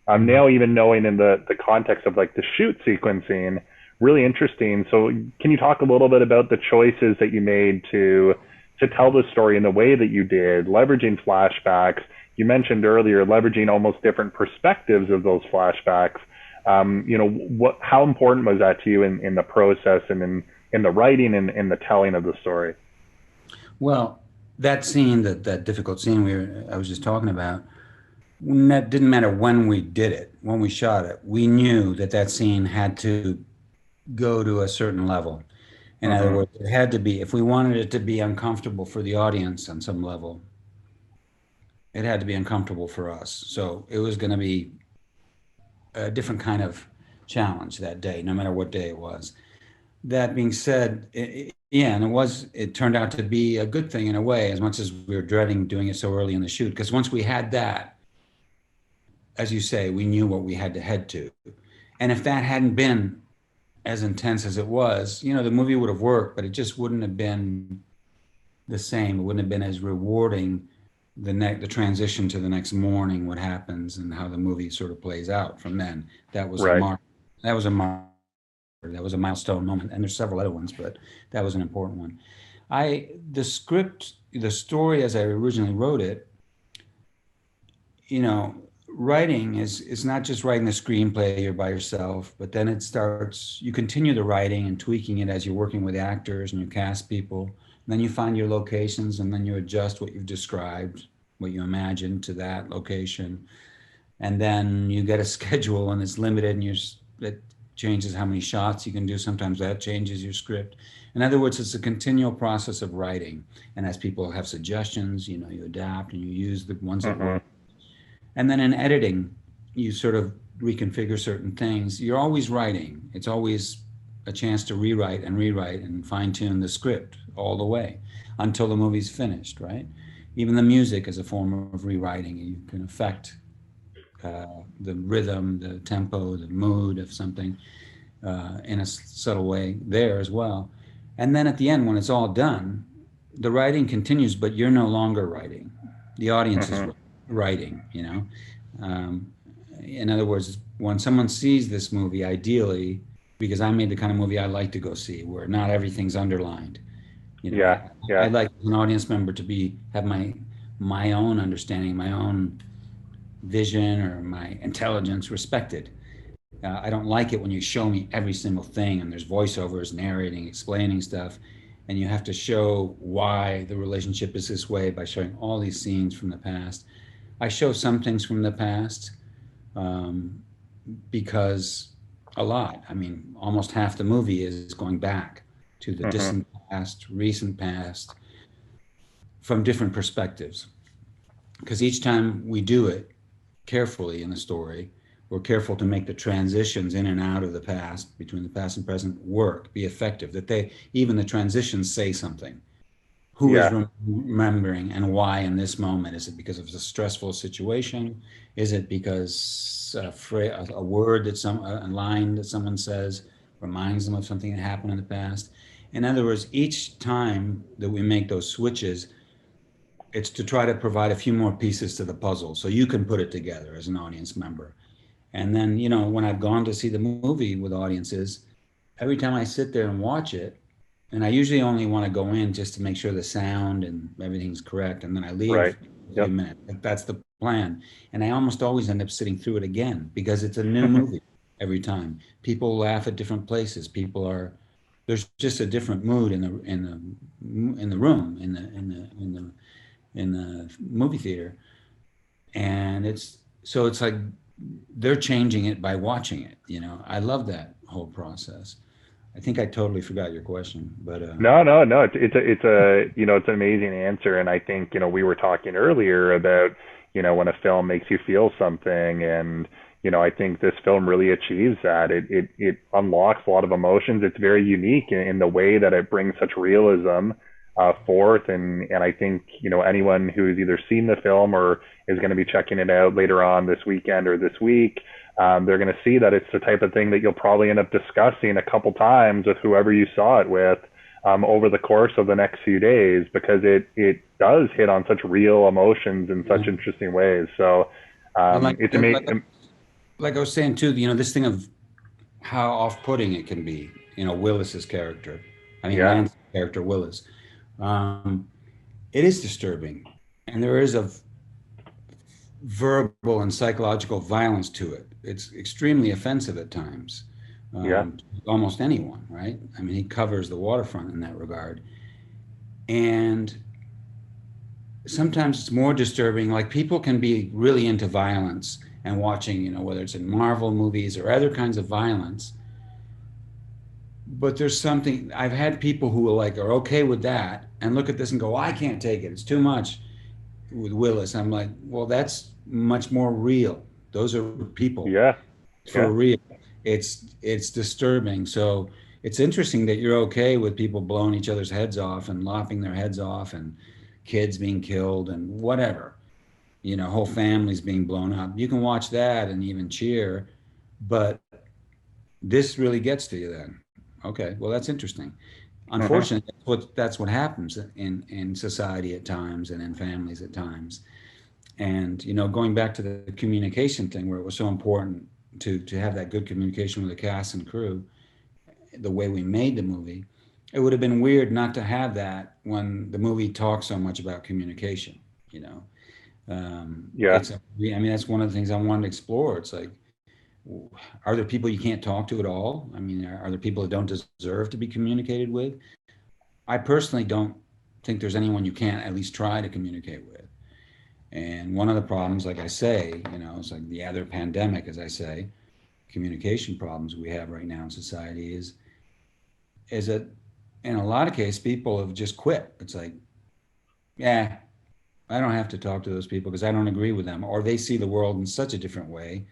Now even knowing in the context of like the shoot sequencing, really interesting. So can you talk a little bit about the choices that you made to tell the story in the way that you did, leveraging flashbacks? You mentioned earlier leveraging almost different perspectives of those flashbacks. You know, how important was that to you in the process and in the writing and in the telling of the story? Well, that scene, that difficult scene I was just talking about, that didn't matter when we did it, when we shot it. We knew that scene had to go to a certain level. In other words, it had to be, if we wanted it to be uncomfortable for the audience on some level, it had to be uncomfortable for us. So it was going to be a different kind of challenge that day, no matter what day it was. That being said, yeah, and it turned out to be a good thing in a way, as much as we were dreading doing it so early in the shoot, because once we had that, as you say, we knew what we had to head to. And if that hadn't been as intense as it was, you know, the movie would have worked, but it just wouldn't have been the same. It wouldn't have been as rewarding, the transition to the next morning, what happens and how the movie sort of plays out from then. That was right. That was a milestone moment, and there's several other ones, but that was an important one. The story as I originally wrote it, you know, writing is not just writing the screenplay, you're by yourself, but then you continue the writing and tweaking it as you're working with actors and you cast people. And then you find your locations, and then you adjust what you've described, what you imagined, to that location. And then you get a schedule, and it's limited, and it changes how many shots you can do. Sometimes that changes your script. In other words, it's a continual process of writing. And as people have suggestions, you know, you adapt and you use the ones that work. And then in editing, you sort of reconfigure certain things. You're always writing. It's always a chance to rewrite and fine tune the script all the way until the movie's finished, right? Even the music is a form of rewriting. You can affect the rhythm, the tempo, the mood of something in a subtle way there as well. And then at the end, when it's all done, the writing continues, but you're no longer writing. The audience is writing, you know. In other words, when someone sees this movie, ideally, because I made the kind of movie I like to go see, where not everything's underlined. You know, I'd like as an audience member to have my own understanding, my own vision or my intelligence respected. I don't like it when you show me every single thing and there's voiceovers narrating, explaining stuff, and you have to show why the relationship is this way by showing all these scenes from the past. I show some things from the past because a lot. I mean, almost half the movie is going back to the distant past, recent past, from different perspectives. Because each time we do it carefully in the story, we're careful to make the transitions in and out of the past, between the past and present, work, be effective, that even the transitions say something. Who is remembering and why in this moment? Is it because of a stressful situation? Is it because a word a line that someone says reminds them of something that happened in the past? In other words, each time that we make those switches, it's to try to provide a few more pieces to the puzzle so you can put it together as an audience member. And then, you know, when I've gone to see the movie with audiences, every time I sit there and watch it, and I usually only want to go in just to make sure the sound and everything's correct, and then I leave Right. for a few minutes. That's the plan. And I almost always end up sitting through it again because it's a new movie every time. People laugh at different places. There's just a different mood in the room, in the in the movie theater. And it's like they're changing it by watching it. You know, I love that whole process. I think I totally forgot your question, but No. It's an amazing answer, and I think we were talking earlier about when a film makes you feel something, and I think this film really achieves that. It unlocks a lot of emotions. It's very unique in the way that it brings such realism forth, and I think anyone who's either seen the film or is going to be checking it out later on this weekend or this week, they're going to see that it's the type of thing that you'll probably end up discussing a couple times with whoever you saw it with over the course of the next few days, because it does hit on such real emotions in such interesting ways. So it's amazing. Like I was saying too, this thing of how off-putting it can be. Willis's character. Lance's character, Willis. It is disturbing, and there is a verbal and psychological violence to it. It's extremely offensive at times. Almost anyone, right? He covers the waterfront in that regard. And sometimes it's more disturbing. Like, people can be really into violence and watching, whether it's in Marvel movies or other kinds of violence. But there's something, I've had people who are okay with that and look at this and go, I can't take it. It's too much with Willis. I'm like, well, that's much more real. Those are people. For real. It's disturbing. So it's interesting that you're okay with people blowing each other's heads off and lopping their heads off and kids being killed and whatever, whole families being blown up. You can watch that and even cheer, but this really gets to you then. Okay, well, that's interesting. Unfortunately, that's what happens in society at times and in families at times. And, going back to the communication thing, where it was so important to have that good communication with the cast and crew, the way we made the movie, it would have been weird not to have that when the movie talks so much about communication, that's one of the things I wanted to explore. It's like, are there people you can't talk to at all? Are there people that don't deserve to be communicated with? I personally don't think there's anyone you can't at least try to communicate with. And one of the problems, like I say, it's like the other pandemic, as I say, communication problems we have right now in society is that in a lot of cases, people have just quit. It's like, I don't have to talk to those people because I don't agree with them, or they see the world in such a different way.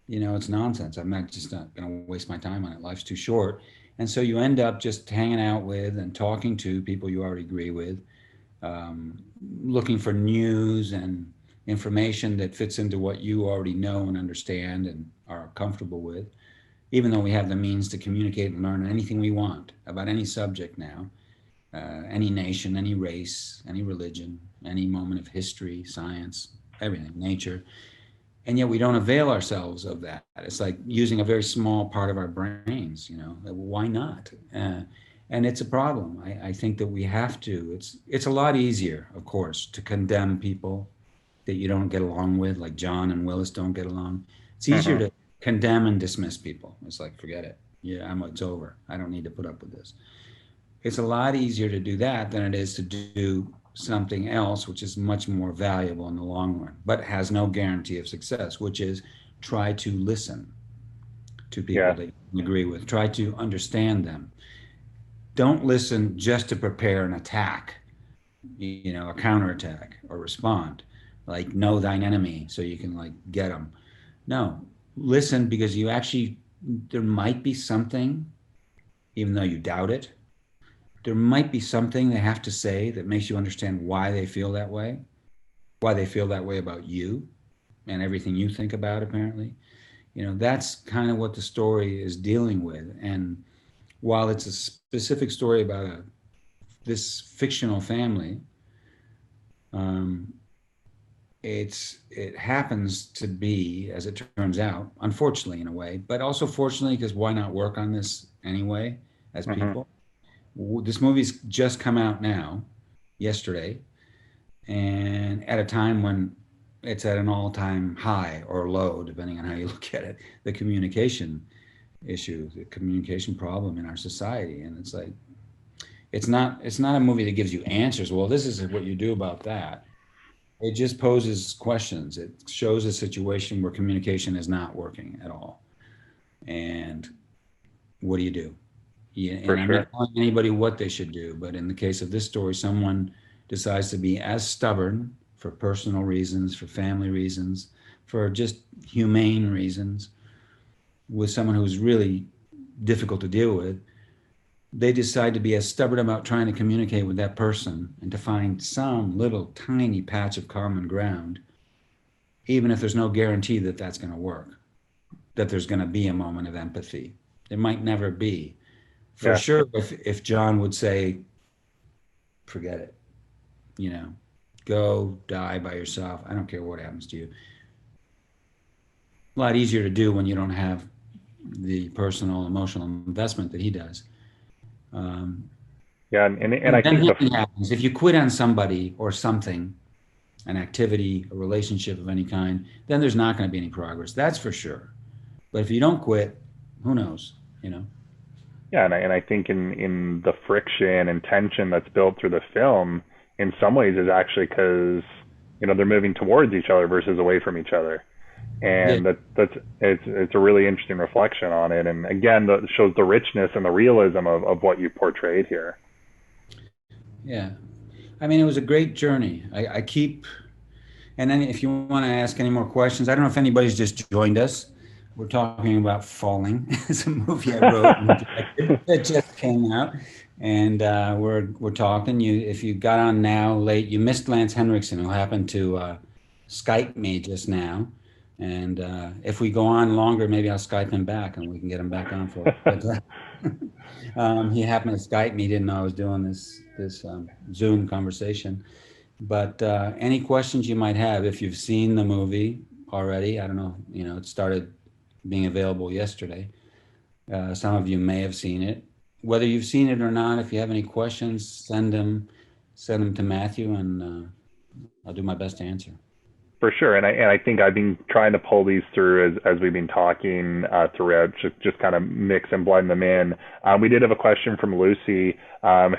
It's nonsense. I'm not going to waste my time on it. Life's too short. And so you end up just hanging out with and talking to people you already agree with, looking for news and information that fits into what you already know and understand and are comfortable with, even though we have the means to communicate and learn anything we want about any subject now, any nation, any race, any religion, any moment of history, science, everything, nature. And yet we don't avail ourselves of that. It's like using a very small part of our brains, why not? And it's a problem. I think that we have to. It's a lot easier, of course, to condemn people that you don't get along with, like John and Willis don't get along. It's easier to condemn and dismiss people. It's like, forget it. It's over. I don't need to put up with this. It's a lot easier to do that than it is to do something else, which is much more valuable in the long run, but has no guarantee of success, which is try to listen to people that you agree with. Try to understand them. Don't listen just to prepare an attack, a counterattack or respond, like know thine enemy so you can get them. No, listen because there might be something, even though you doubt it, there might be something they have to say that makes you understand why they feel that way about you and everything you think about, apparently. That's kind of what the story is dealing with. And while it's a specific story about this fictional family, it happens to be, as it turns out, unfortunately in a way, but also fortunately, because why not work on this anyway as people? This movie's just come out now, yesterday, and at a time when it's at an all-time high or low, depending on how you look at it, the communication issue, the communication problem in our society. And it's like, it's not a movie that gives you answers. Well, this is what you do about that. It just poses questions. It shows a situation where communication is not working at all. And what do you do? Yeah, For and I'm sure. not telling anybody what they should do, but in the case of this story, someone decides to be as stubborn for personal reasons, for family reasons, for just humane reasons, with someone who's really difficult to deal with. They decide to be as stubborn about trying to communicate with that person and to find some little tiny patch of common ground, even if there's no guarantee that that's going to work, that there's going to be a moment of empathy. There might never be. For Yeah. sure, if John would say, forget it, you know, go die by yourself. I don't care what happens to you. A lot easier to do when you don't have the personal emotional investment that he does. Um, Yeah. And and I then think nothing happens. If you quit on somebody or something, an activity, a relationship of any kind, then there's not going to be any progress. That's for sure. But if you don't quit, who knows? You know. yeah, and I think in the friction and tension that's built through the film, in some ways, is actually because they're moving towards each other versus away from each other, Yeah. and it's a really interesting reflection on it, and again, that shows the richness and the realism of what you portrayed here. Yeah. I mean, it was a great journey. I keep, and then if you want to ask any more questions, I don't know if anybody's just joined us. We're talking about Falling. It's a movie I wrote and directed that just came out, and we're talking. If you got on now late, you missed Lance Henriksen, who happened to Skype me just now. And if we go on longer, maybe I'll Skype him back and we can get him back on for. But he happened to Skype me, didn't know I was doing this Zoom conversation. But any questions you might have, if you've seen the movie already, I don't know, it started being available yesterday. Some of you may have seen it. Whether you've seen it or not, if you have any questions, send them to Matthew, and I'll do my best to answer. For sure, and I think I've been trying to pull these through as we've been talking throughout, just kind of mix and blend them in. We did have a question from Lucy,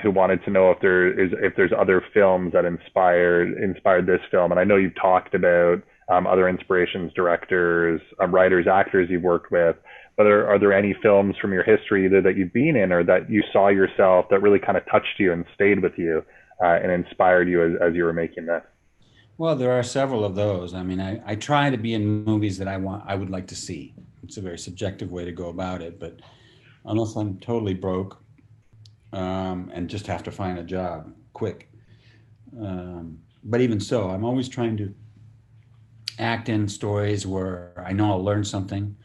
who wanted to know if there's other films that inspired this film, and I know you've talked about other inspirations, directors, writers, actors you've worked with. But are there any films from your history either that you've been in or that you saw yourself that really kind of touched you and stayed with you and inspired you as you were making this? Well, there are several of those. I mean, I try to be in movies that I would like to see. It's a very subjective way to go about it, but unless I'm totally broke and just have to find a job quick. But even so, I'm always trying to act in stories where I know I'll learn something,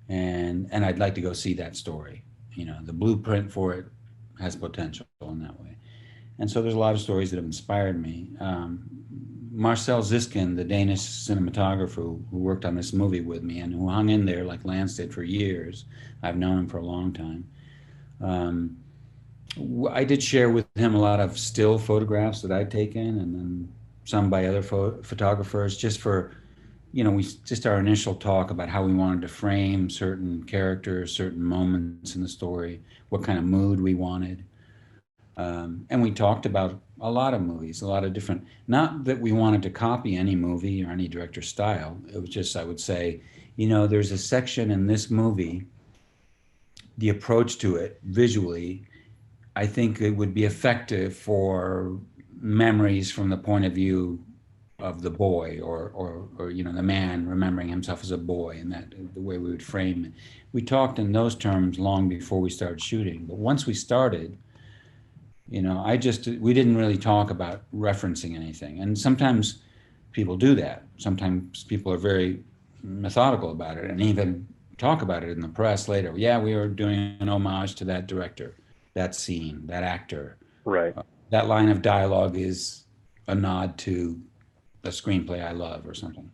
and I'd like to go see that story. The blueprint for it has potential in that way. And so there's a lot of stories that have inspired me. Marcel Ziskin, the Danish cinematographer who worked on this movie with me and who hung in there like Lance did for years. I've known him for a long time. I did share with him a lot of still photographs that I'd taken, and then some by other photographers, just for, just our initial talk about how we wanted to frame certain characters, certain moments in the story, what kind of mood we wanted. And we talked about a lot of movies, a lot of different, not that we wanted to copy any movie or any director's style. It was just, I would say, there's a section in this movie, the approach to it visually, I think it would be effective for memories from the point of view of the boy or the man remembering himself as a boy, and that the way we would frame it. We talked in those terms long before we started shooting, but once we started, we didn't really talk about referencing anything. And sometimes people do that. Sometimes people are very methodical about it and even talk about it in the press later. Yeah, we were doing an homage to that director, that scene, that actor. Right. That line of dialogue is a nod to a screenplay I love or something.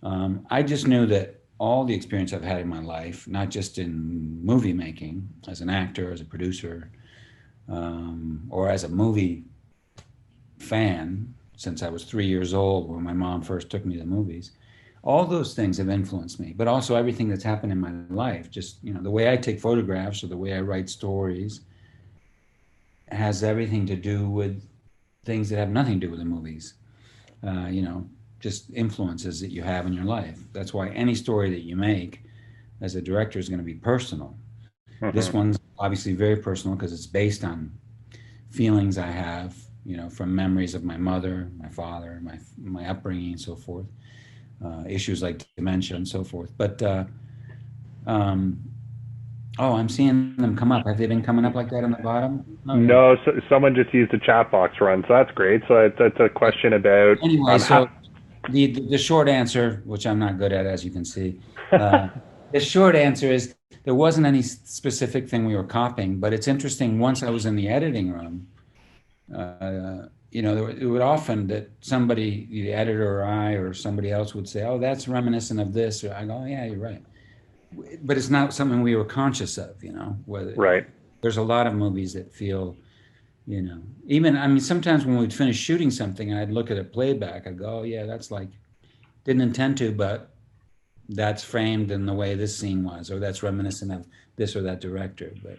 I just knew that all the experience I've had in my life, not just in movie making, as an actor, as a producer, or as a movie fan since I was 3 years old when my mom first took me to the movies. All those things have influenced me, but also everything that's happened in my life. Just, the way I take photographs or the way I write stories has everything to do with things that have nothing to do with the movies. you know, just influences that you have in your life. That's why any story that you make as a director is going to be personal. This one's obviously very personal because it's based on feelings I have, you know, from memories of my mother, my father, my upbringing, and so forth. Issues like dementia and so forth. But oh, I'm seeing them come up. Have they been coming up like that on the bottom? Oh, yeah. No, so someone just used the chat box run, so that's great. So it's a question about Anyway, so the short answer, which I'm not good at, as you can see, the short answer is there wasn't any specific thing we were copying, but it's interesting. Once I was in the editing room, you know, it would often that somebody, the editor or I or somebody else would say, "Oh, that's reminiscent of this," or I go, "Oh, yeah, you're right." But it's not something we were conscious of, you know. Whether right. There's a lot of movies that feel, you know, even, I mean, sometimes when we'd finish shooting something and I'd look at a playback, I'd go, "Oh, yeah, that's like, didn't intend to, but that's framed in the way this scene was, or that's reminiscent of this or that director." But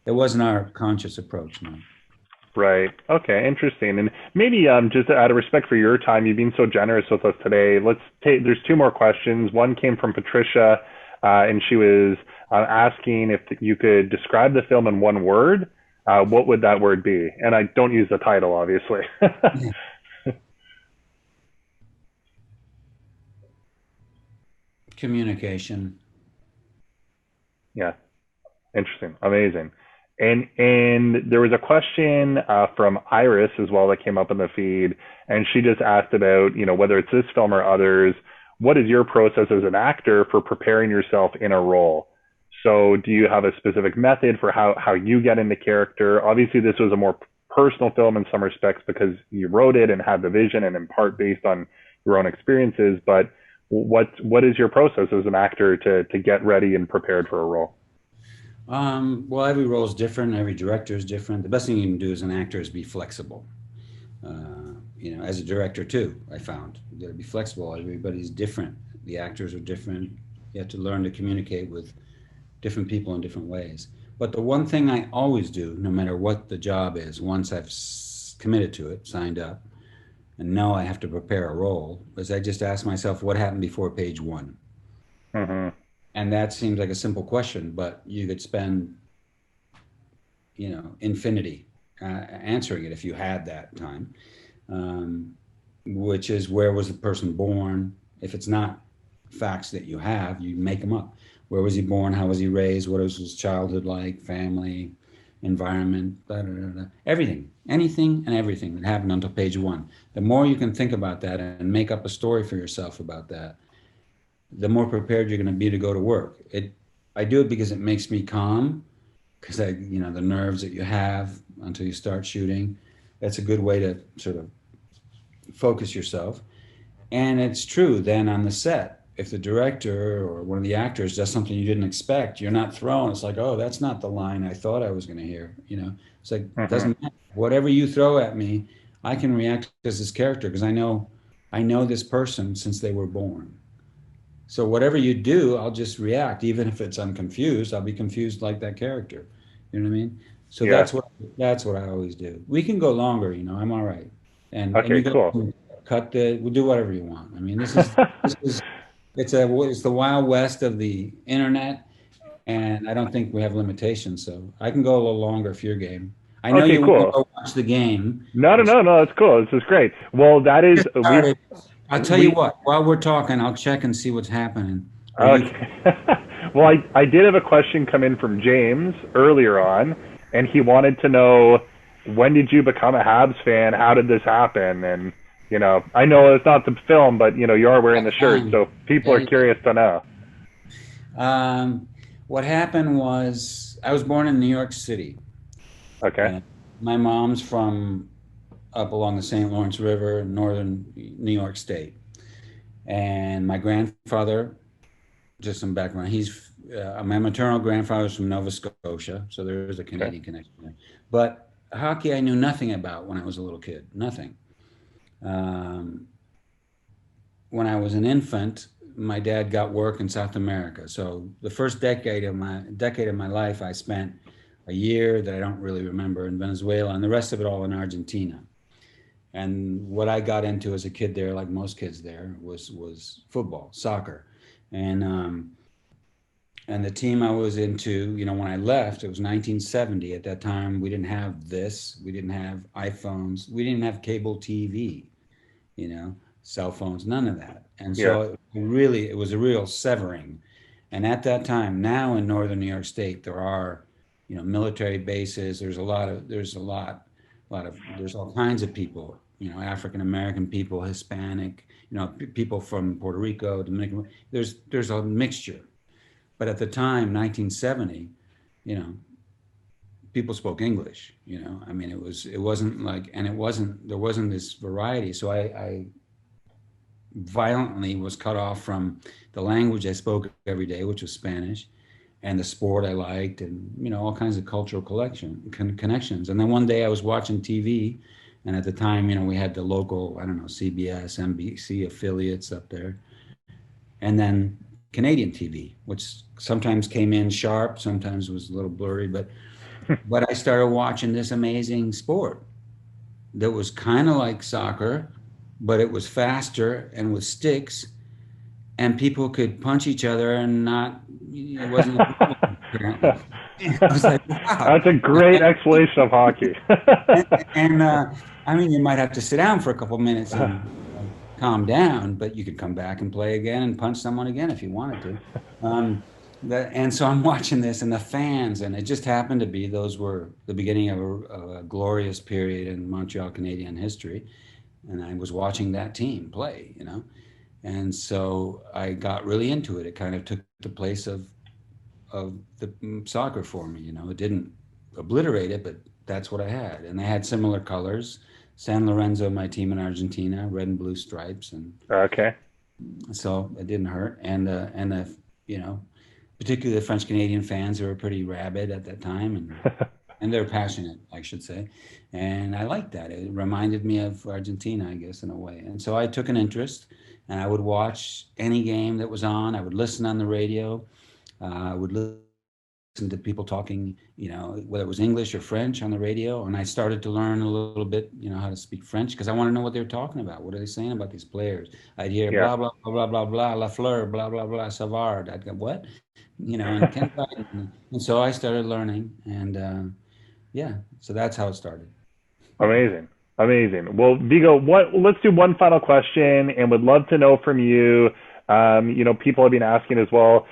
it wasn't our conscious approach, no. Right. Okay. Interesting. And maybe just out of respect for your time, you've been so generous with us today. Let's take. There's two more questions. One came from Patricia, and she was asking if you could describe the film in one word. What would that word be? And I don't use the title, obviously. Communication. Yeah. Interesting. Amazing. And there was a question from Iris as well that came up in the feed, and she just asked about, you know, whether it's this film or others, what is your process as an actor for preparing yourself in a role? So do you have a specific method for how you get into character? Obviously, this was a more personal film in some respects because you wrote it and had the vision and in part based on your own experiences. But what is your process as an actor to get ready and prepared for a role? Well, every role is different. Every director is different. The best thing you can do as an actor is be flexible. You know, as a director too, I found you got to be flexible. Everybody's different. The actors are different. You have to learn to communicate with different people in different ways. But the one thing I always do, no matter what the job is, once I've committed to it, signed up, and know I have to prepare a role, is I just ask myself, what happened before page one? And that seems like a simple question, but you could spend, you know, infinity answering it if you had that time, which is, where was the person born? If it's not facts that you have, you make them up. Where was he born? How was he raised? What was his childhood like? Family, environment, blah, blah, blah, blah. Everything, anything and everything that happened until page one. The more you can think about that and make up a story for yourself about that, the more prepared you're going to be to go to work. I do it because it makes me calm, because you know, the nerves that you have until you start shooting, that's a good way to sort of focus yourself. And it's true, then on the set, if the director or one of the actors does something you didn't expect, you're not thrown. It's like, oh, that's not the line I thought I was going to hear. You know, it's like, it doesn't matter. Whatever you throw at me, I can react as this character because I know this person since they were born. So whatever you do, I'll just react. Even if I'm confused, I'll be confused like that character. You know what I mean? So Yeah. that's what I always do. We can go longer, you know, I'm all right. And Okay, you cool. we'll do whatever you want. I mean, it's the Wild West of the internet, and I don't think we have limitations. So I can go a little longer if you're game. I know Okay, you cool. want to go watch the game. No, that's cool. This is great. Well, that is. I'll tell you what, while we're talking, I'll check and see what's happening. Okay. Well, I did have a question come in from James earlier on, and he wanted to know, when did you become a Habs fan? How did this happen? And, you know, I know it's not the film, but, you know, you are wearing the shirt, so people are curious to know. What happened was, I was born in New York City. Okay. My mom's from up along the St. Lawrence River in northern New York State. And my grandfather, just some background, my maternal grandfather's from Nova Scotia, so there is a Canadian connection there. But hockey I knew nothing about when I was a little kid, nothing. When I was an infant, my dad got work in South America. So the first decade of my life, I spent a year that I don't really remember in Venezuela, and the rest of it all in Argentina. And what I got into as a kid there, like most kids there, was football, soccer. And the team I was into, you know, when I left, it was 1970. At that time, we didn't have this, we didn't have iPhones, we didn't have cable TV, you know, cell phones, none of that. And Yeah. so it was a real severing. And at that time, now in northern New York State, there are, you know, military bases. There's all kinds of people, you know, African American people, Hispanic, you know, people from Puerto Rico, Dominican. There's a mixture. But at the time, 1970, you know, people spoke English, you know. I mean, it wasn't like, and there wasn't this variety. So I violently was cut off from the language I spoke every day, which was Spanish, and the sport I liked, and, you know, all kinds of cultural connections. And then one day I was watching TV, and at the time, you know, we had the local, I don't know, CBS, NBC affiliates up there, and then Canadian TV, which sometimes came in sharp, sometimes was a little blurry, but I started watching this amazing sport that was kind of like soccer, but it was faster and with sticks, and people could punch each other and not, it wasn't apparently. I was like, wow. That's a great explanation of hockey. And I mean, you might have to sit down for a couple minutes and calm down, but you could come back and play again and punch someone again if you wanted to. And so I'm watching this, and the fans, and it just happened to be those were the beginning of a glorious period in Montreal Canadian history, and I was watching that team play, you know, and so I got really into it. It kind of took the place of the soccer for me, you know. It didn't obliterate it, but that's what I had, and they had similar colors. San Lorenzo, my team in Argentina, red and blue stripes, and Okay. so it didn't hurt. And the you know, particularly the French Canadian fans, who were pretty rabid at that time, and they're passionate, I should say. And I liked that. It reminded me of Argentina, I guess, in a way. And so I took an interest, and I would watch any game that was on. I would listen on the radio. I would listen to people talking, you know, whether it was English or French on the radio. And I started to learn a little bit, you know, how to speak French, because I want to know what they're talking about. What are they saying about these players? I'd hear Yeah. blah, blah, blah, blah, blah, blah, La Fleur, blah, blah, blah, Savard. I'd go, what? You know, and Ken Biden. And so I started learning, and yeah, so that's how it started. Amazing. Amazing. Well, Viggo, let's do one final question, and would love to know from you, you know, people have been asking as well,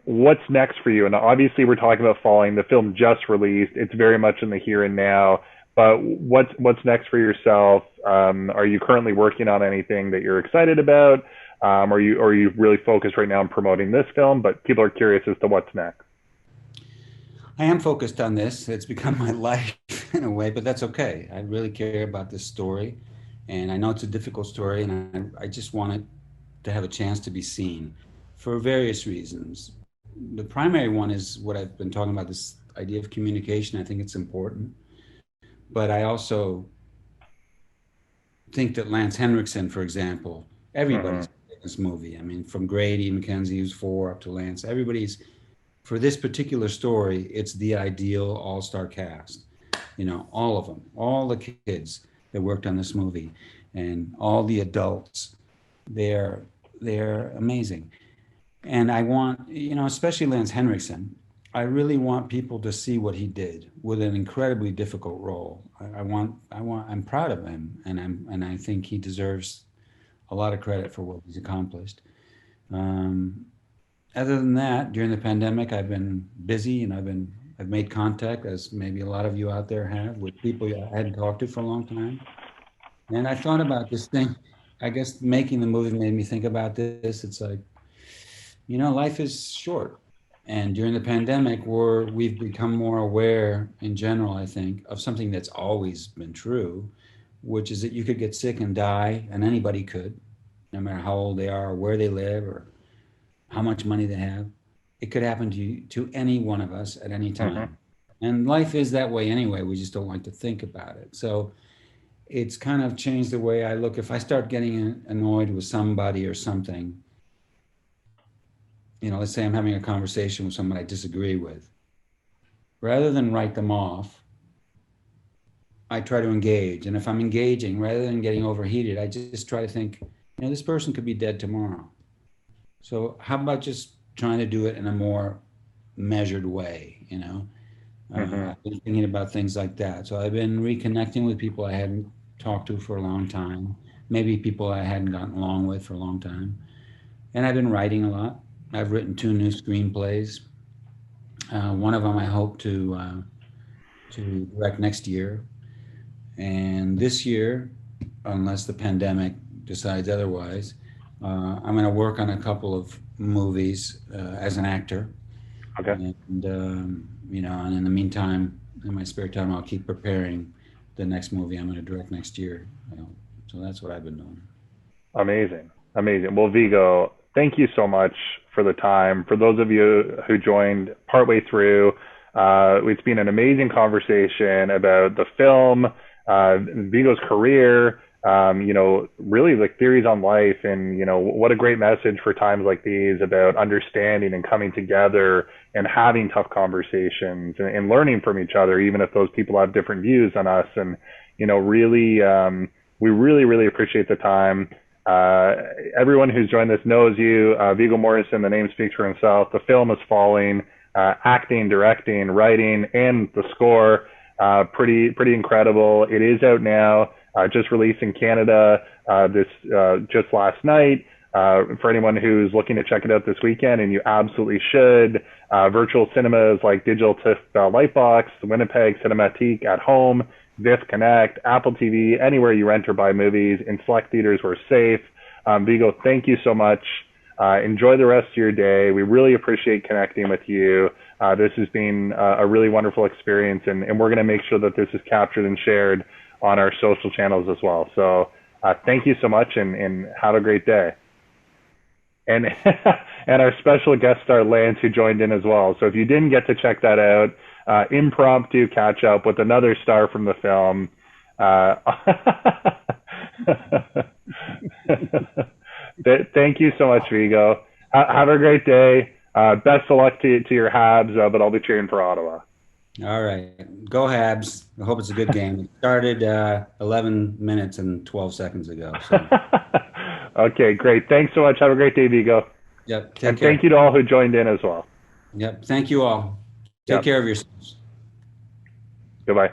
what's next for you? And obviously we're talking about Falling. The film just released. It's very much in the here and now, but what's next for yourself? Are you currently working on anything that you're excited about? Are you really focused right now on promoting this film? But people are curious as to what's next. I am focused on this. It's become my life in a way, but that's okay. I really care about this story, and I know it's a difficult story, and I just want it to have a chance to be seen for various reasons. The primary one is what I've been talking about, this idea of communication. I think it's important, but I also think that Lance Henriksen, for example, everybody's in this movie. I mean, from Grady, Mackenzie, who's 4, up to Lance, everybody's, for this particular story, it's the ideal all-star cast. You know, all of them, all the kids that worked on this movie, and all the adults, they're amazing. And I want, you know, especially Lance Henriksen, I really want people to see what he did with an incredibly difficult role. I'm proud of him, and I think he deserves a lot of credit for what he's accomplished. Other than that, during the pandemic, I've been busy, and I've made contact, as maybe a lot of you out there have, with people I hadn't talked to for a long time. And I thought about this thing. I guess making the movie made me think about this. It's like, you know, life is short. And during the pandemic, we've become more aware in general, I think, of something that's always been true, which is that you could get sick and die, and anybody could, no matter how old they are, or where they live, or how much money they have. It could happen to any one of us at any time. And life is that way anyway. We just don't like to think about it. So it's kind of changed the way I look. If I start getting annoyed with somebody or something, you know, let's say I'm having a conversation with someone I disagree with, rather than write them off, I try to engage. And if I'm engaging, rather than getting overheated, I just try to think, this person could be dead tomorrow. So how about just trying to do it in a more measured way, I've been thinking about things like that. So I've been reconnecting with people I hadn't talked to for a long time, maybe people I hadn't gotten along with for a long time. And I've been writing a lot. I've written 2 new screenplays. One of them I hope to direct next year. And this year, unless the pandemic decides otherwise, I'm going to work on a couple of movies as an actor. Okay. And, and in the meantime, in my spare time, I'll keep preparing the next movie I'm going to direct next year. So that's what I've been doing. Amazing. Well, Viggo, thank you so much for the time. For those of you who joined partway through, it's been an amazing conversation about the film, Viggo's career, really like theories on life, and what a great message for times like these about understanding and coming together and having tough conversations and learning from each other, even if those people have different views on us. And really, we really appreciate the time. Everyone who's joined this knows you. Viggo Mortensen, the name speaks for himself. The film is Falling. Acting, directing, writing, and the score, pretty incredible. It is out now, just released in Canada just last night. For anyone who's looking to check it out this weekend, and you absolutely should, virtual cinemas like digital TIFF Bell Lightbox, the Winnipeg Cinematheque at home, VIFF Connect, Apple TV, anywhere you rent or buy movies, in select theaters where safe. Viggo, thank you so much. Enjoy the rest of your day. We really appreciate connecting with you. This has been a really wonderful experience, and we're going to make sure that this is captured and shared on our social channels as well. So thank you so much, and have a great day. And and our special guest star, Lance, who joined in as well. So if you didn't get to check that out, impromptu catch up with another star from the film. Thank you so much, Viggo. Have a great day. Best of luck to your Habs, but I'll be cheering for Ottawa. All right. Go Habs. I hope it's a good game. It started 11 minutes and 12 seconds ago. So. Okay, great. Thanks so much. Have a great day, Viggo. Yep. And thank you to all who joined in as well. Yep. Thank you all. Take care of yourselves. Goodbye.